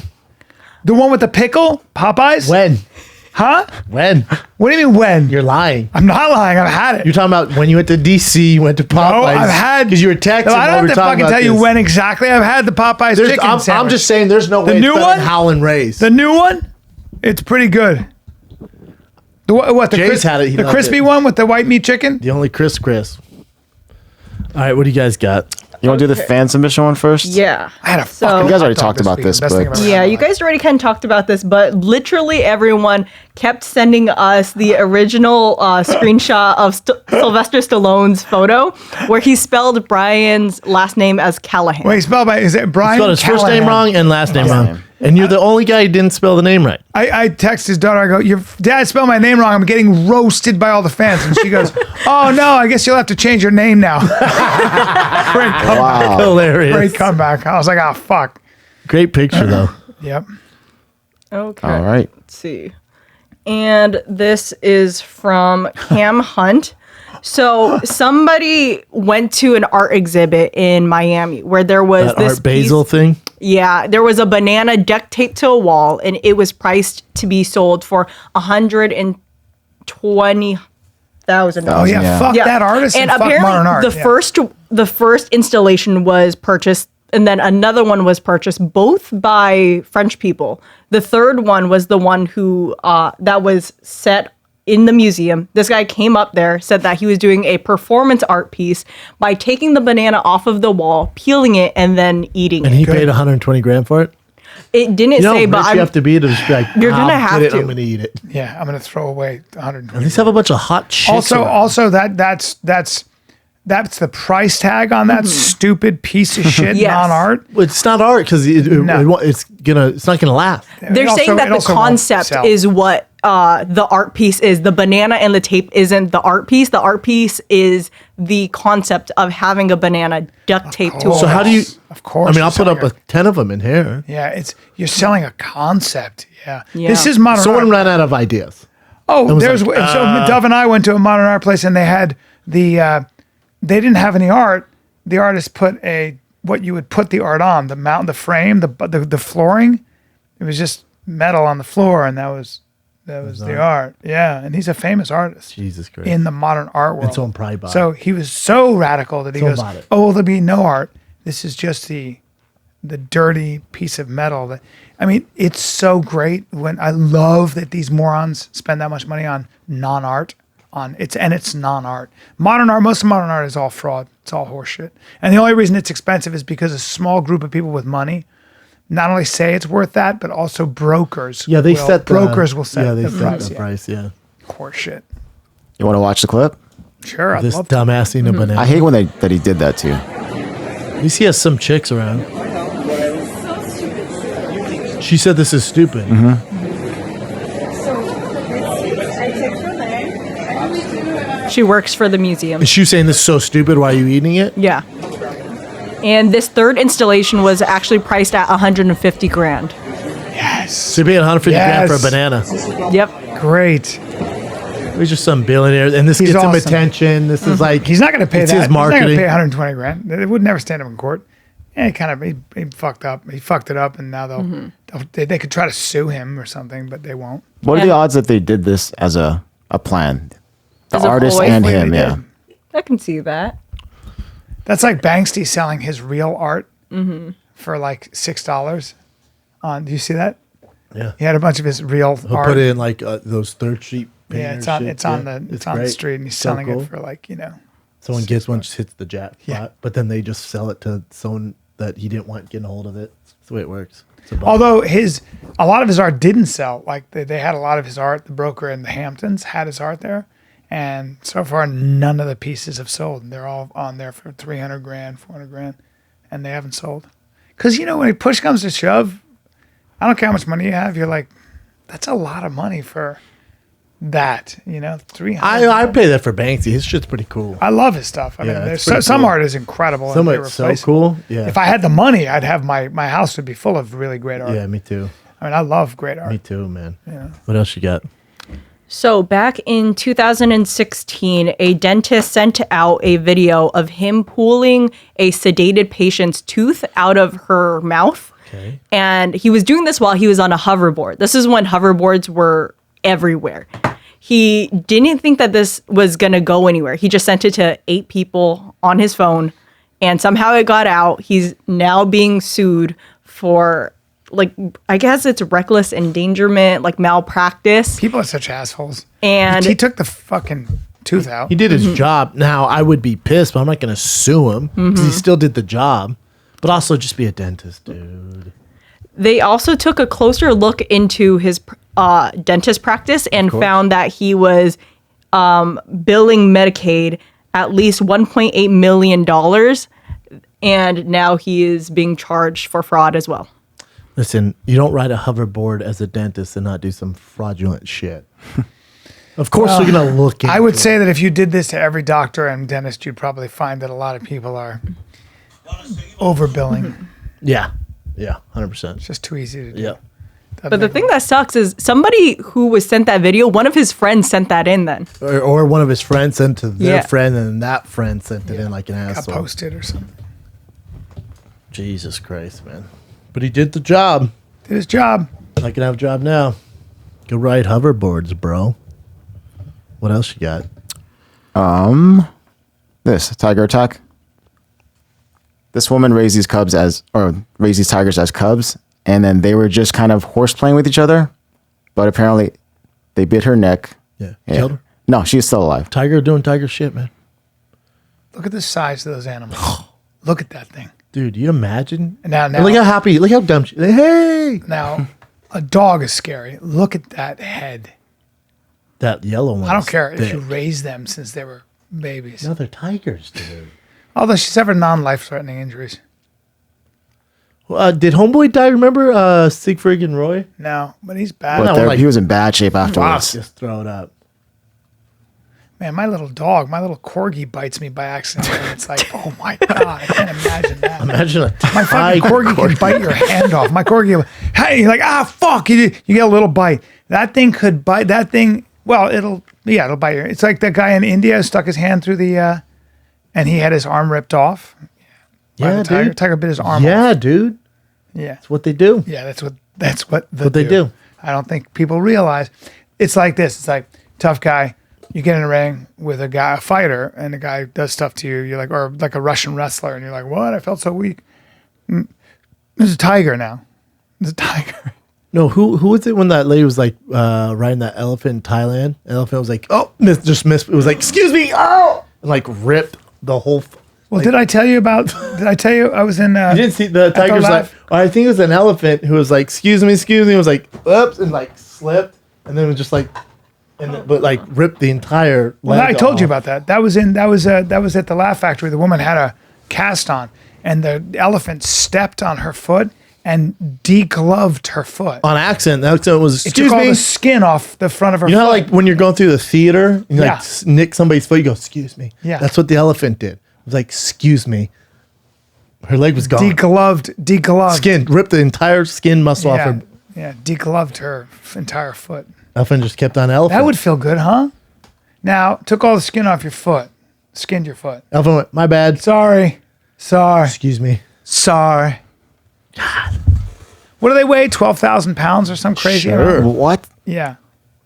The one with the pickle? Popeyes? When? Huh? When? What do you mean when? You're lying. I'm not lying. I've had it. You're talking about when you went to DC, you went to Popeyes. No, I've had. Because you were texting. No, I while don't we have were to talking fucking about tell you this. when exactly. I've had the Popeyes chicken I'm sandwich. just saying there's no way new it's better one? than Howlin' Ray's. The new one, it's pretty good. The Jay's had it. He the loved crispy it. one with the white meat chicken. The only Chris. All right, what do you guys got? You want to do the fan submission one first? Yeah. I had a So- fucking. You guys already hot dog talked about week. this, Best thing but- I've ever Yeah, had in you my life. guys already kind of talked about this, but literally everyone kept sending us the original screenshot of Sylvester Stallone's photo where he spelled Brian's last name as Callahan. Wait, spell by is it Bryan? Spelled his first name Callahan? wrong and last name Last wrong. name. And you're the only guy who didn't spell the name right. I text his daughter. I go, "Your dad spelled my name wrong. I'm getting roasted by all the fans." And she goes, "Oh no, I guess you'll have to change your name now." Great comeback. Wow. Hilarious. Great comeback. I was like, "Oh fuck." Great picture, though. Yep. Okay. All right. Let's see. And this is from Cam Hunt. So somebody went to an art exhibit in Miami where there was That this Art Basel piece- thing. Yeah, there was a banana duct taped to a wall, and it was priced to be sold for $120,000. Oh yeah, Yeah. fuck that artist and, fuck apparently modern art. Yeah. the first installation was purchased, and then another one was purchased, both by French people. The third one was the one who that was set in the museum. This guy came up there, said that he was doing a performance art piece by taking the banana off of the wall, peeling it, and then eating And it. he paid 120 grand for it. It didn't You know say, how but rich you have to be to just be like, You're gonna "I'll have get it, to." I'm going to eat it. Yeah, I'm gonna throw away 100. At least have a bunch of hot shit. Also, that's the price tag on that stupid piece of shit Yes. non-art. It's not art because No. it's not gonna last. They're It saying also- that it the also won't concept sell. is what the art piece is. The banana and the tape isn't the art piece. The art piece is the concept of having a banana duct taped to a So how do you? Of course, I mean, you're I'll put up selling 10 of them in here. Yeah, you're selling a concept. Yeah. Yeah. This is modern Someone art. ran out of ideas. Oh, was there's like, so Dove and I went to a modern art place and they had they didn't have any art. The artist put what you would put the art on, the mount, the frame, the flooring. It was just metal on the floor, and that was the art. Yeah, and he's a famous artist Jesus Christ. in the modern art world. And someone probably bought So he was so radical that he Someone goes, bought it. "Oh, well, there'll be no art. This is just the dirty piece of metal." That I mean, it's so great when I love that these morons spend that much money on non-art. It's non-art. Modern art, most of modern art is all fraud. It's all horseshit. And the only reason it's expensive is because a small group of people with money not only say it's worth that, but also brokers. Yeah, they set the brokers will set they the set price. the Yeah. price. Yeah. Horseshit. You want to watch the clip? Sure, I'd This love to. dumbass eating a banana. I hate when that he did that too. At least he has some chicks around. She said this is stupid. She works for the museum. Is she saying this is so stupid? Why are you eating it? Yeah. And this third installation was actually priced at 150 grand. So you paid 150 grand for a Yes. banana. Yep. Great. He's just some billionaire, and this He's gets him awesome. attention. This is like He's not going to pay it's that. his He's not going marketing. to pay 120 grand. They would never stand up in court. Yeah, he fucked up. He fucked it up, and now they could try to sue him or something, but they won't. What are And- the odds that they did this as a plan? The As a artist ploy? and Wait, him, they yeah. did. I can see that. That's like Banksy selling his real art for like $6. Do you see that? Yeah. He had a bunch of his real He'll art. put it in like those third street. Yeah, painter it's on shit. the great. street, and he's So selling cool. it for like Someone gets one, just hits the jackpot, Yeah. but then they just sell it to someone that he didn't want getting a hold of it. That's the way it works. It's a bummer. Although a lot of his art didn't sell. Like they had a lot of his art. The broker in the Hamptons had his art there, and so far none of the pieces have sold. They're all on there for 300 grand, 400 grand, and they haven't sold. Because when push comes to shove, I don't care how much money you have. You're like, that's a lot of money for that. 300. I pay that for Banksy. His shit's pretty cool. I love his stuff. I Yeah, mean, it's there's pretty some cool. art is incredible. Some and of it's so irreplaceable. cool. Yeah. If I had the money, I'd have my house would be full of really great art. Yeah, me too. I mean, I love great art. Me too, man. What else you got? So back in 2016, a dentist sent out a video of him pulling a sedated patient's tooth out of her mouth. Okay. And he was doing this while he was on a hoverboard. This is when hoverboards were everywhere. He didn't think that this was going to go anywhere. He just sent it to 8 people on his phone, and somehow it got out. He's now being sued for, like, I guess it's reckless endangerment, like malpractice. People are such assholes. And he took the fucking tooth out. He did his job. Now, I would be pissed, but I'm not going to sue him because he still did the job. But also just be a dentist, dude. They also took a closer look into his dentist practice and found that he was billing Medicaid at least $1.8 million. And now he is being charged for fraud as well. Listen, you don't ride a hoverboard as a dentist and not do some fraudulent shit. Of course, we're going to look into I would say that if you did this to every doctor and dentist, you'd probably find that a lot of people are overbilling. Yeah. Yeah, 100%. It's just too easy to do. Yeah. But the thing that sucks is somebody who was sent that video, one of his friends sent that in then. Or one of his friends sent to their Yeah. friend, and then that friend sent it in like an got asshole. posted or something. Jesus Christ, man. But he did the job. Did his job. I can have a job now. Go ride hoverboards, bro. What else you got? This tiger attack. This woman raised these tigers as cubs, and then they were just kind of horse playing with each other. But apparently, they bit her neck. Yeah. Killed her? No, she's still alive. Tiger doing tiger shit, man. Look at the size of those animals. Look at that thing. Dude, you imagine? Now, Look how happy. Look how dumb. Hey! Now, a dog is scary. Look at that head. That yellow one. I don't care if you raise them since they were babies. No, they're tigers, dude. Although she's suffered non-life-threatening injuries. Did Homeboy die? Remember Siegfried and Roy? No, but he's bad. But No, like- he was in bad shape afterwards. Just throw it up. Man, my little dog, my little corgi bites me by accident. And it's like, oh my God, I can't imagine that. Imagine a My fucking corgi can bite your hand off. My corgi, hey, you're like, fuck, you get a little bite. That thing could bite, that thing, well, it'll bite you. It's like that guy in India stuck his hand through the, and he had his arm ripped off. By Yeah, the tiger. dude. Tiger bit his arm off. Yeah, dude. Yeah. That's what they do. Yeah, that's what they do. I don't think people realize. It's like this. It's like, tough guy. You get in a ring with a fighter, and the guy does stuff to you. You're like, or like a Russian wrestler, and you're like, what? I felt so weak. There's a tiger now. There's a tiger. No, who was it when that lady was like riding that elephant in Thailand? The elephant was like, oh, just missed. It was like, excuse me, oh, and like ripped the whole. Well, did I tell you I was in. You didn't see the tiger's like, I think it was an elephant who was like, excuse me. It was like, oops, and like slipped, and then it was just like, but like ripped the entire. Well, I leg told you off. about that. That was at the Laugh Factory. The woman had a cast on, and the elephant stepped on her foot and degloved her foot. On accident. That was, It excuse took all me. the skin off the front of her You know foot. how like when you're going through the theater, and you Yeah. like nick somebody's foot, you go, excuse me. Yeah. That's what the elephant did. It was like, excuse me. Her leg was gone. Degloved. Skin, ripped the entire skin muscle off Yeah, her. yeah, degloved her entire foot. Elephant just kept on elephant. That would feel good, huh? Now, took all the skin off your foot. Skinned your foot. Elephant went, my bad. Sorry. Excuse me. God. What do they weigh? 12,000 pounds or some crazy Sure. amount? What? Yeah.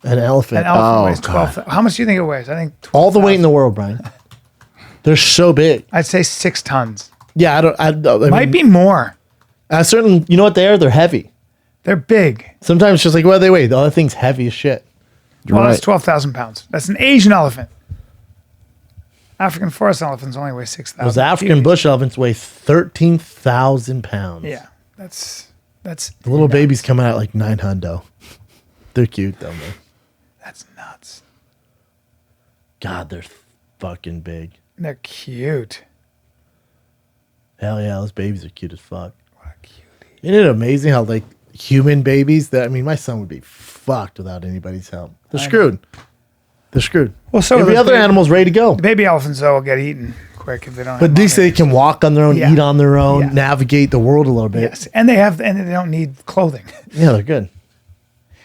An elephant. An elephant Oh, weighs 12,000. How much do you think it weighs? I think All the weight in 12,000. the world, Brian. They're so big. I'd say 6 tons. Yeah, I Might be more. A certain, you know what they are? They're heavy. They're big. Sometimes it's just like, what do they weigh? The other thing's heavy as shit. You're Well, right. that's 12,000 pounds. That's an Asian elephant. African forest elephants only weigh 6,000. Those African bush elephants weigh 13,000 pounds. Yeah. That's The little babies coming out like 9 hundo. They're cute though, man. That's nuts. God, they're fucking big. They're cute. Hell yeah, those babies are cute as fuck. What a cutie. Isn't it amazing how like human babies that, I mean, my son would be fucked without anybody's help. They're screwed. They're screwed. Well, so every the other baby- animal's ready to go. The baby elephants, though, will get eaten quick if they don't But have these mommy. they can walk on their own, Yeah. eat on their own, Yeah. navigate the world a little bit. Yes. And they don't need clothing. Yeah, they're good.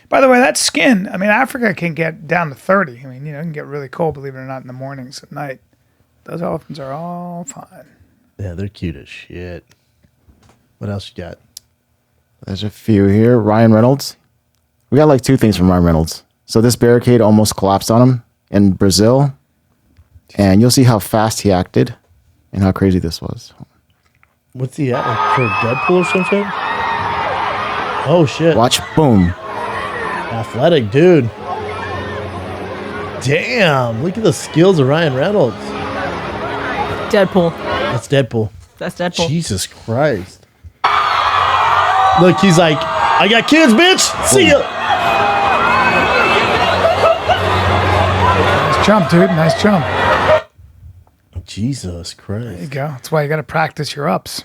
By the way, that skin, I mean, Africa can get down to 30. I mean, it can get really cold, believe it or not, in the mornings, at night. Those elephants are all fine. Yeah, they're cute as shit. What else you got? There's a few here. Ryan Reynolds. We got like 2 things from Ryan Reynolds. So this barricade almost collapsed on him in Brazil. And you'll see how fast he acted and how crazy this was. What's he at? Like for Deadpool or something? Oh shit! Watch, boom. Athletic dude. Damn! Look at the skills of Ryan Reynolds. Deadpool. That's Deadpool. That's Deadpool. Jesus Christ! Look, he's like, I got kids, bitch. See ya. Nice jump, dude. Nice jump. Jesus There you Christ! go. That's why you got to practice your ups.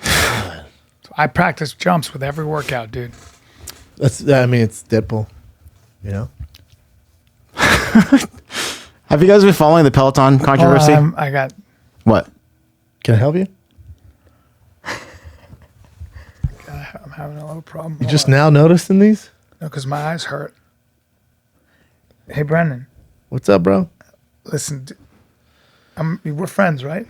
I practice jumps with every workout, dude. I mean, it's Deadpool. You know. Have you guys been following the Peloton controversy? I got. What? Can I help you? I'm having a little problem. You just now noticing these? No, because my eyes hurt. Hey, Brendan. What's up, bro? Listen, we're friends, right?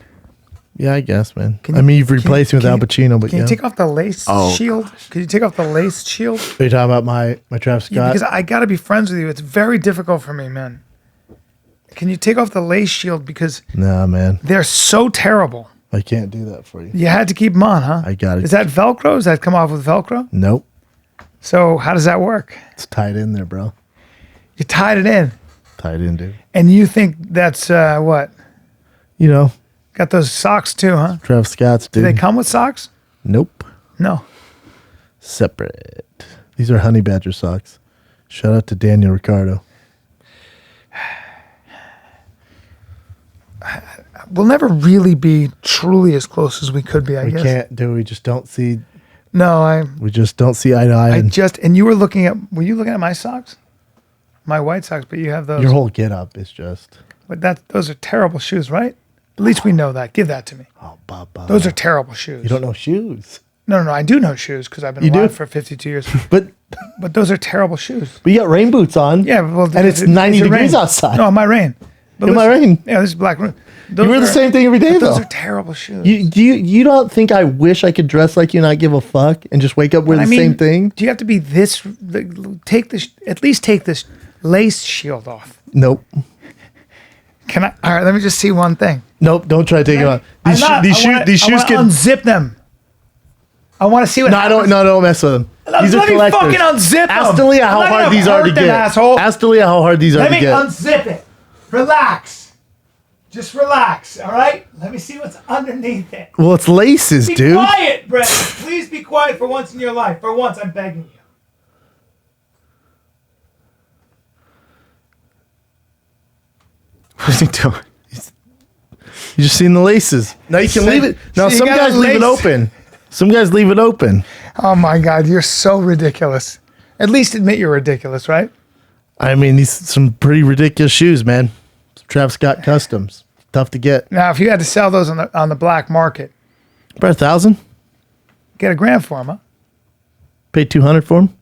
Yeah, I guess, man. Can I mean, you've can replaced me with can Al Pacino, but Can yeah. you take off the lace Oh. shield? Can you take off the lace shield? Are you talking about my Travis Yeah, Scott? because I got to be friends with you. It's very difficult for me, man. Can you take off the lace shield? Because Nah, man. they're so terrible. I can't do that for you. You had to keep them on, huh? I got it. Is that Velcro? Does that come off with Velcro? Nope. So how does that work? It's tied in there, bro. You tied it in, Tied in, dude. and you think that's what? You know, Got those socks too, huh? Travis Scott's, Do dude. they come with socks? Nope. No. Separate. These are Honey Badger socks. Shout out to Daniel Ricciardo. We'll never really be truly as close as we could be, I We guess. can't do. We just don't see. No, We just don't see eye to eye. And and you were you looking at my socks? My white socks, but you have those. your whole get up is just. But those are terrible shoes, right? At least we know that. Give that to me. Oh, Baba. Those are terrible shoes. You don't know shoes, No, I do know shoes because I've been You do? alive for 52 years. but But those are terrible shoes. you got rain boots on. Yeah, well, and it's 90 a degrees rain. outside. No, my rain. But In my listen- rain. Yeah, this is black rain. You wear the same thing every day, But though. those are terrible shoes. You don't think I wish I could dress like you and not give a fuck and just wake up wearing the same thing? Do you have to be this? At least take this lace shield off. Nope. Can I? All right, let me just see one thing. Nope. Don't try to take it off. These shoes I can. unzip them. I want to see what. No, I don't. No, don't mess with them. These are Let me collectors. fucking unzip them. Ask Dalia how I'm not hard gonna these are to hurt them, get. asshole. Ask Dalia how hard these are Let to me get. unzip it. Relax. Just relax, all right? Let me see what's underneath it. Well, it's laces, Be dude. quiet, Brett. Please be quiet for once in your life. For once, I'm begging you. What is he doing? You just seen the laces. Now you can leave it. Now So you some got guys a leave it lace. open. Some guys leave it open. Oh my God, you're so ridiculous. At least admit you're ridiculous, right? I mean, these some pretty ridiculous shoes, man. Travis Scott customs. Tough to get. Now, if you had to sell those on the black market, About 1,000. get $1,000 for them, huh? Paid 200 for them.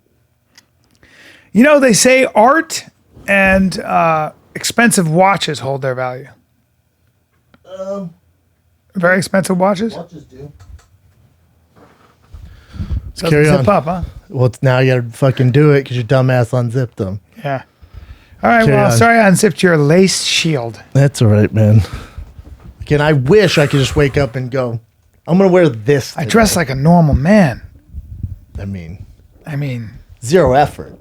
You know, they say art and expensive watches hold their value. Very expensive watches? Watches do. Let's Doesn't carry zip on. up, huh? Well, now you gotta fucking do it because your dumbass unzipped them. Yeah. All right, Carry well, on. sorry I unzipped your lace shield. That's all right, man. Again, I wish I could just wake up and go, I'm gonna wear this. I today." dress like a normal man. I mean, I mean, zero effort.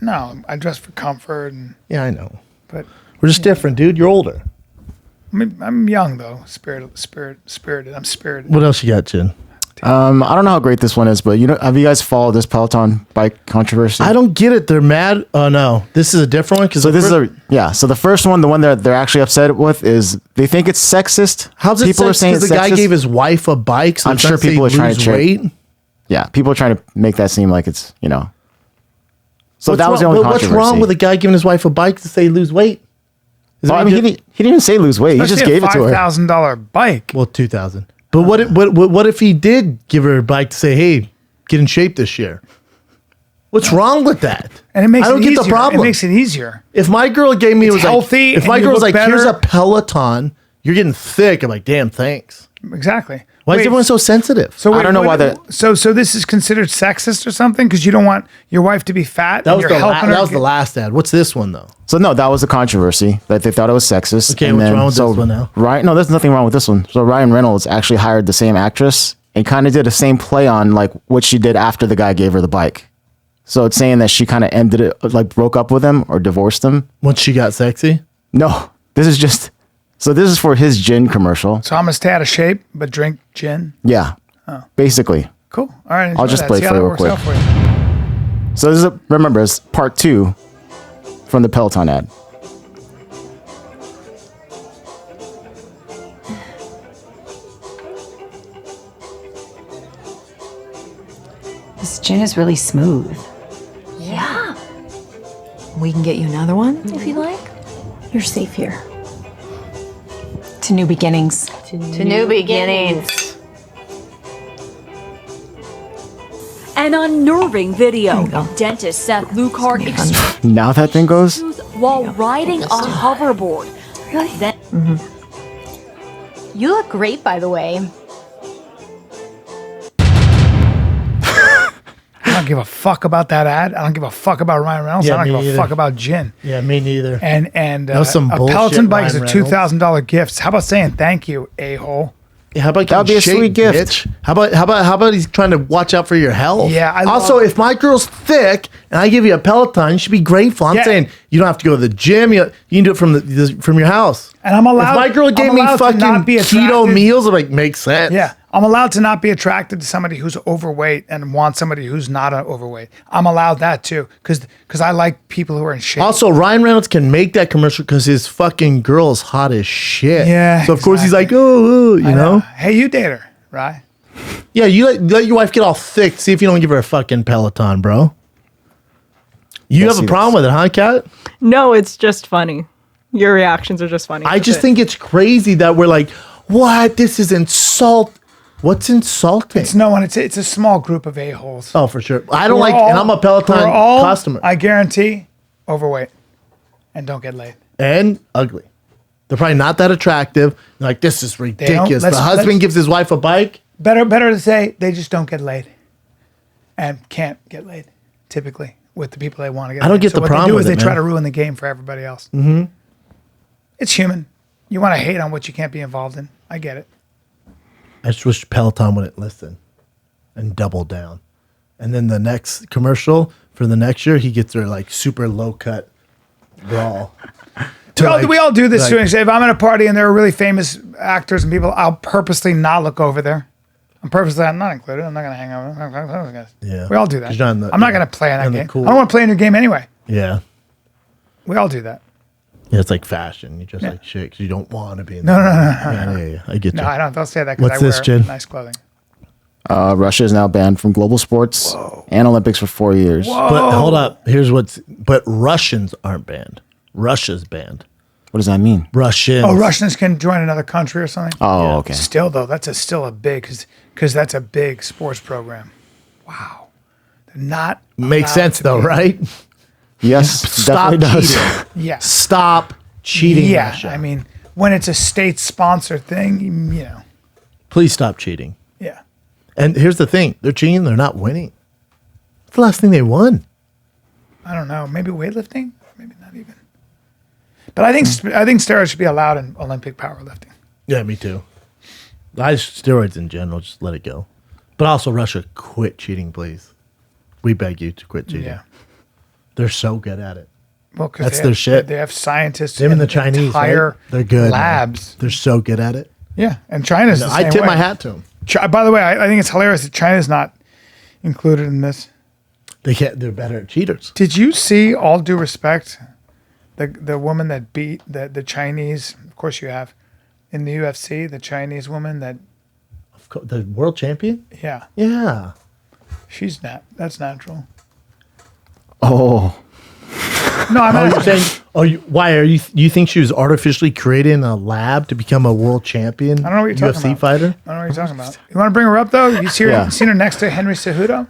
no, I dress for comfort, Yeah, I know. but We're just different, dude. You're older. I'm young though, spirited. I'm spirited. What else you got, Jen? I don't know how great this one is, but have you guys followed this Peloton bike controversy? I don't get it. They're mad. Oh no, this is a different one. Because So this is so the first one, the one that they're actually upset with is they think it's sexist. how's it? People are saying because it's the guy sexist. gave his wife a bike. So I'm they're sure trying people say are trying to lose check- weight. Yeah, people are trying to make that seem like it's So that was the wrong, only but what's controversy. wrong with a guy giving his wife a bike to say lose weight? Is Well, it I mean, good- he didn't even say lose weight. He just gave it to her. $5,000 bike. Well, 2,000. But what if he did give her a bike to say, hey, get in shape this year? What's wrong with that? And it makes I don't it get easier. the problem. It makes it easier. If my girl gave me, it was healthy like, if and my you girl was look like, here's better. a Peloton, you're getting thick. I'm like, damn, thanks. Exactly. Why is Wait, everyone so sensitive? So I don't know why So this is considered sexist or something because you don't want your wife to be fat. That and was, you're the, helping her that was get- the last ad. What's this one, though? So no, that was the controversy that they thought it was sexist. Okay, and what's then, wrong with this one now? Right? No, there's nothing wrong with this one. So Ryan Reynolds actually hired the same actress and kind of did the same play on like what she did after the guy gave her the bike. So it's saying that she kind of ended it, like broke up with him or divorced him. Once she got sexy? No, this is just. So this is for his gin commercial. So I'm gonna stay out of shape but drink gin. Yeah, basically. Cool. All right. I'll enjoy just that. play See it how for you that real works quick. out for you. So this is remember it's part 2 from the Peloton ad. This gin is really smooth. Yeah. We can get you another one if you like. You're safe here. To new beginnings. To new beginnings. An unnerving video. Dentist Seth Lucard exposed Now that thing goes. while riding a hoverboard. Really? Then You look great, by the way. I don't give a fuck about that ad. I don't give a fuck about Ryan Reynolds. Yeah, I don't me give a either. fuck about gin. Yeah, me neither. And That was some a bullshit, Peloton bike is a Ryan Reynolds. $2,000 gift. How about saying thank you, a-hole? Yeah, how about That'd be a getting sweet shape, gift. bitch? How about he's trying to watch out for your health? Yeah, I also, love- if my girl's thick and I give you a Peloton, you should be grateful. I'm Yeah. saying you don't have to go to the gym. You can do it from your house. And I'm allowed. If my girl gave I'm me allowed to fucking not be keto attracted- meals, it like makes sense. Yeah, I'm allowed to not be attracted to somebody who's overweight and want somebody who's not overweight. I'm allowed that too because I like people who are in shape. Also, Ryan Reynolds can make that commercial because his fucking girl's hot as shit. Yeah, So of course he's like, oh, you know? Hey, you date her, right? Yeah, you let your wife get all thick. See if you don't give her a fucking Peloton, bro. You have a see, problem with it, huh, Kat? No, it's just funny. Your reactions are just funny. I That's just it. think it's crazy that we're like, what? This is insult. What's insulting? It's no one. It's a small group of a-holes. Oh, for sure. I don't We're like, all- and I'm a Peloton we're all, customer. I guarantee, overweight and don't get laid. And ugly. They're probably not that attractive. They're like, this is ridiculous. let's- The husband let's- gives his wife a bike. Better to say they just don't get laid and can't get laid typically with the people they want to get. I don't laid. get the what problem they do with is they it, try man. to ruin the game for everybody else. Mm-hmm. It's human. You want to hate on what you can't be involved in. I get it. I just wish Peloton wouldn't listen and double down. And then the next commercial for the next year, he gets their like super low cut bra. We all do this too. If I'm at a party and there are really famous actors and people, I'll purposely not look over there. I'm not included. I'm not going to hang over. Yeah. We all do that. 'Cause you're not in the- I'm not going to play in that in the game. cool- I don't want to play in your game anyway. Yeah. We all do that. Yeah, it's like fashion. You just Yeah. like shit because you don't want to be in No. Yeah, I get you. No, I don't. Don't say that because What's I this, wear Jen? nice clothing. Russia is now banned from global sports and Olympics for 4 years. But hold up. But Russians aren't banned. Russia's banned. What does that mean? Russians. Oh, Russians can join another country or something? Oh, okay. Still, though, that's still a big, because that's a big sports program. Wow. They're not. Makes allowed sense to though, be- right? Yes, Stop definitely does. cheating. Yeah. Stop cheating. Yeah. Russia. I mean, when it's a state sponsored thing, you know. Please stop cheating. Yeah. And here's the thing: they're cheating. They're not winning. What's the last thing they won? I don't know. Maybe weightlifting? Maybe not even. But I think steroids should be allowed in Olympic powerlifting. Yeah, me too. Steroids in general, just let it go. But also, Russia, quit cheating, please. We beg you to quit cheating. Yeah. They're so good at it. Well, because That's their shit. They have scientists Them and the in Chinese, entire right? They're good. man. labs. They're so good at it. Yeah, and China's the I same tip way. my hat to them. By the way, I think it's hilarious that China's not included in this. They can't. They're better at cheaters. Did you see, all due respect, the woman that beat the Chinese? Of course you have, in the UFC, the Chinese woman that, The world champion. yeah, Yeah. she's not. That's natural. Oh, No, I'm Oh, not you're saying? Oh, why are you? You think she was artificially created in a lab to become a world champion? I don't know what you're talking UFC about. fighter. I don't know what you're talking about. You want to bring her up though? You see her? Yeah. You seen her next to Henry Cejudo?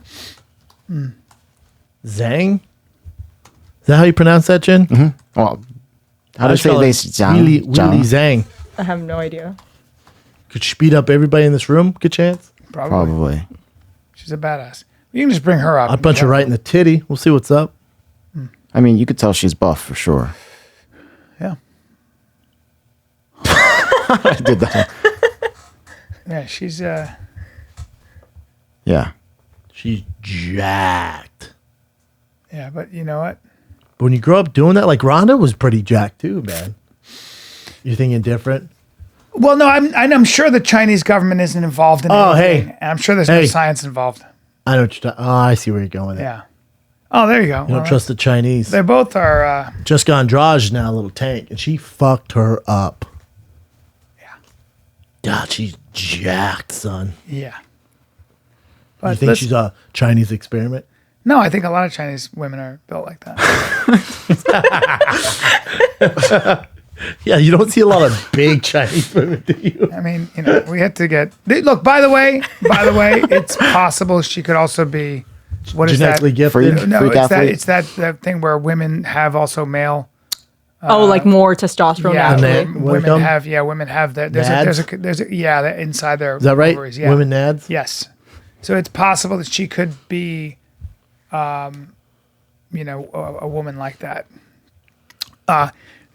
Zhang. Is that how you pronounce that, Jen? well, how do you say spell it? this? Willy Zhang. I have no idea. Could she beat up everybody in this room? Good chance. Probably. She's a badass. You can just bring her up. I'd punch her right in the titty. We'll see what's up. I mean, you could tell she's buff for sure. Yeah. I did that. Yeah, she's Yeah. She's jacked. yeah, but you know what? But when you grow up doing that, like Rhonda was pretty jacked too, man. You're thinking different? Well, no, I'm sure the Chinese government isn't involved in Oh, anything. hey. And I'm sure there's no Hey. science involved. I know what you're talking. Oh, I see where you're going with it. Yeah. Oh, there you go. You don't trust the Chinese. They both are. Jessica Andrade is now a little tank, and she fucked her up. Yeah. God, she's jacked, son. Yeah. You But think listen- she's a Chinese experiment? No, I think a lot of Chinese women are built like that. Yeah, you don't see a lot of big Chinese women, do you? I mean, you know, we have to get. Look, by the way, it's possible she could also be. What is that? Genetically gifted. Freak? No, Freak it's athlete? that thing where women have also male. like more testosterone. Yeah, naturally. And women Welcome. have. Yeah, women have that. There's a yeah, that inside their. Is that right? Ovaries, yeah. Women nads? Yes. So it's possible that she could be, you know, a woman like that.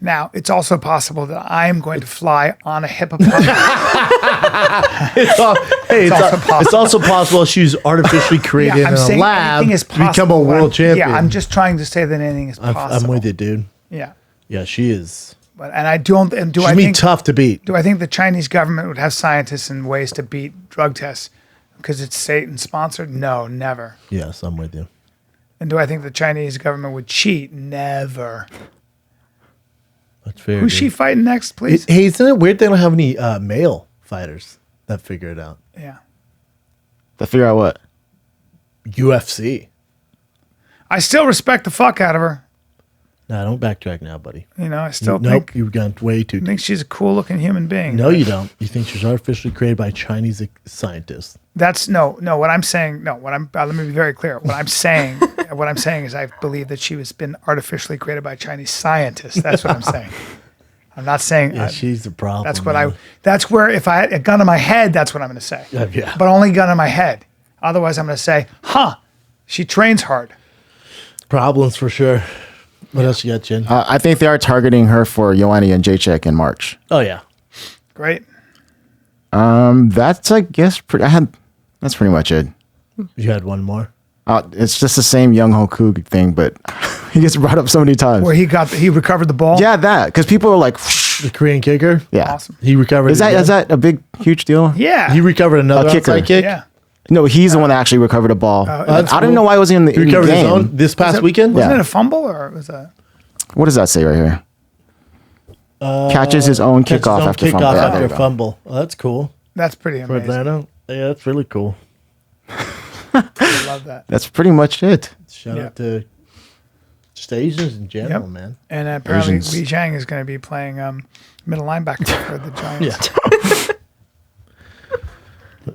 Now, it's also possible that I am going to fly on a hippopotamus. It's also possible she's artificially created in a lab anything is to become a possible. world champion. Yeah, I'm just trying to say that anything is possible. I'm with you, dude. Yeah. Yeah, she is. But, and I don't, and do She's I gonna be think, tough to beat. do I think the Chinese government would have scientists and ways to beat drug tests because it's Satan sponsored? No, never. Yes, I'm with you. And do I think the Chinese government would cheat? Never. That's fair. Who's dude. she fighting next, please? Hey, isn't it weird they don't have any male fighters that figure it out? Yeah. To figure out what? UFC. I still respect the fuck out of her. Nah, don't backtrack now, buddy. You know, I still Nope, think, you've gone way too deep. think she's a cool looking human being. No, you don't. You think she's artificially created by Chinese scientists. That's no, what I'm saying, let me be very clear. What I'm saying is I believe that she has been artificially created by Chinese scientists. That's what I'm saying. I'm not saying Yeah, she's the problem. that's man. that's where if I had a gun in my head, that's what I'm going to say. Yeah. But only gun in my head. Otherwise, I'm going to say, she trains hard. Problems for sure. What else you got, Jen? I think they are targeting her for Ioanni and Jacek in March. Oh yeah. Great. That's, I guess, that's pretty much it. You had one more. It's just the same Young Ho Koo thing, but he gets brought up so many times. Where he recovered the ball. Yeah, that. Because people are like, The Korean kicker. yeah. Awesome. He recovered. Is again. that a big, huge deal? Yeah. He recovered another A kicker. outside kick. Yeah. No, he's the one that actually recovered a ball. that's I didn't cool. know why he was in the, He in the recovered his game. own this past weekend. Wasn't Yeah. it a fumble or was that? What does that say right here? Catches his own Catches his kickoff own after kickoff fumble. Yeah, after there a you go. fumble. Oh, that's cool That's pretty for amazing. Atlanta. Yeah, that's really cool. I love that. That's pretty much it. Shout Yeah. out to just Asians in general, Yep. man. And apparently Asians. Li Zhang is going to be playing middle linebacker for the Giants. Yeah.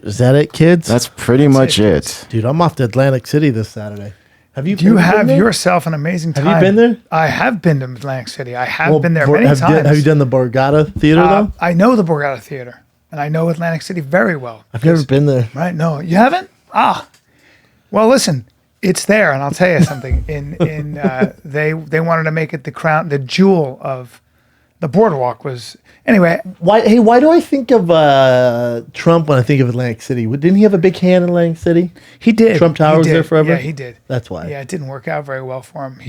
Is that it, kids? That's pretty much it. Dude, I'm off to Atlantic City this Saturday. Have you? You been have there? yourself an amazing Have time. you been there? I have been to Atlantic City. I have Well, been there many have times. have you done the Borgata Theater though? I know the Borgata Theater, and I know Atlantic City very well. I've never been there. Right? No, you haven't? Well, listen, it's there, and I'll tell you something. They wanted to make it the jewel of the boardwalk was anyway. Why do I think of Trump when I think of Atlantic City? Didn't he have a big hand in Atlantic City? He did. Trump Tower He was did. there forever? Yeah, he did. That's why. Yeah, it didn't work out very well for him.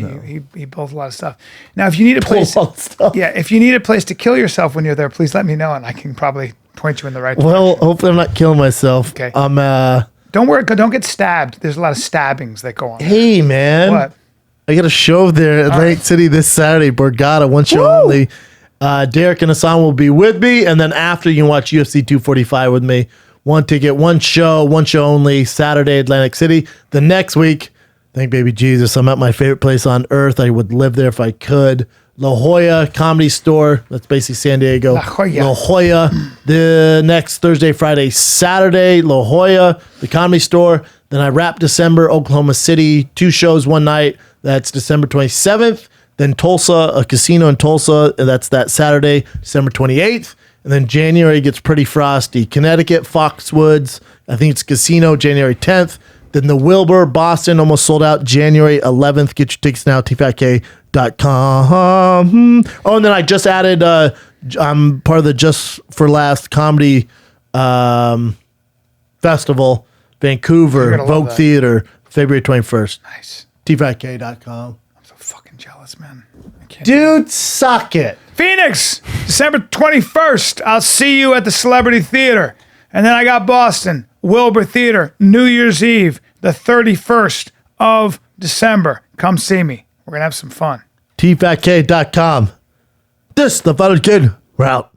He built a lot of stuff. Now, if you need a place, Pulled all the stuff. yeah, if you need a place to kill yourself when you're there, please let me know, and I can probably point you in the right direction. Well, hopefully I'm not killing myself. Okay. I'm Don't don't get stabbed. There's a lot of stabbings that go on. hey man. What? I got a show there at Atlantic City this Saturday, Borgata, one show only. Derek and Hassan will be with me, and then after you can watch UFC 245 with me. One ticket, one show only, Saturday, Atlantic City. The next week, thank baby Jesus, I'm at my favorite place on earth. I would live there if I could. La Jolla Comedy Store. That's basically San Diego. La Jolla. La Jolla. The next Thursday, Friday, Saturday, La Jolla, the Comedy Store. Then I wrap December, Oklahoma City. 2 shows one night. That's December 27th. Then Tulsa, a casino in Tulsa. And that's that Saturday, December 28th. And then January gets pretty frosty. Connecticut, Foxwoods, I think it's Casino, January 10th. Then the Wilbur, Boston, almost sold out January 11th. Get your tickets now, tfatk.com. Oh, and then I just added, I'm part of the Just for Last comedy festival, Vancouver, Vogue Theater, February 21st. Nice. tfatk.com. I'm so fucking jealous, man. I can't. Dude, suck it. Phoenix, December 21st. I'll see you at the Celebrity Theater. And then I got Boston, Wilbur Theater, New Year's Eve, the 31st of December. Come see me. We're going to have some fun. tfatk.com. This, the Final Kid. We're out.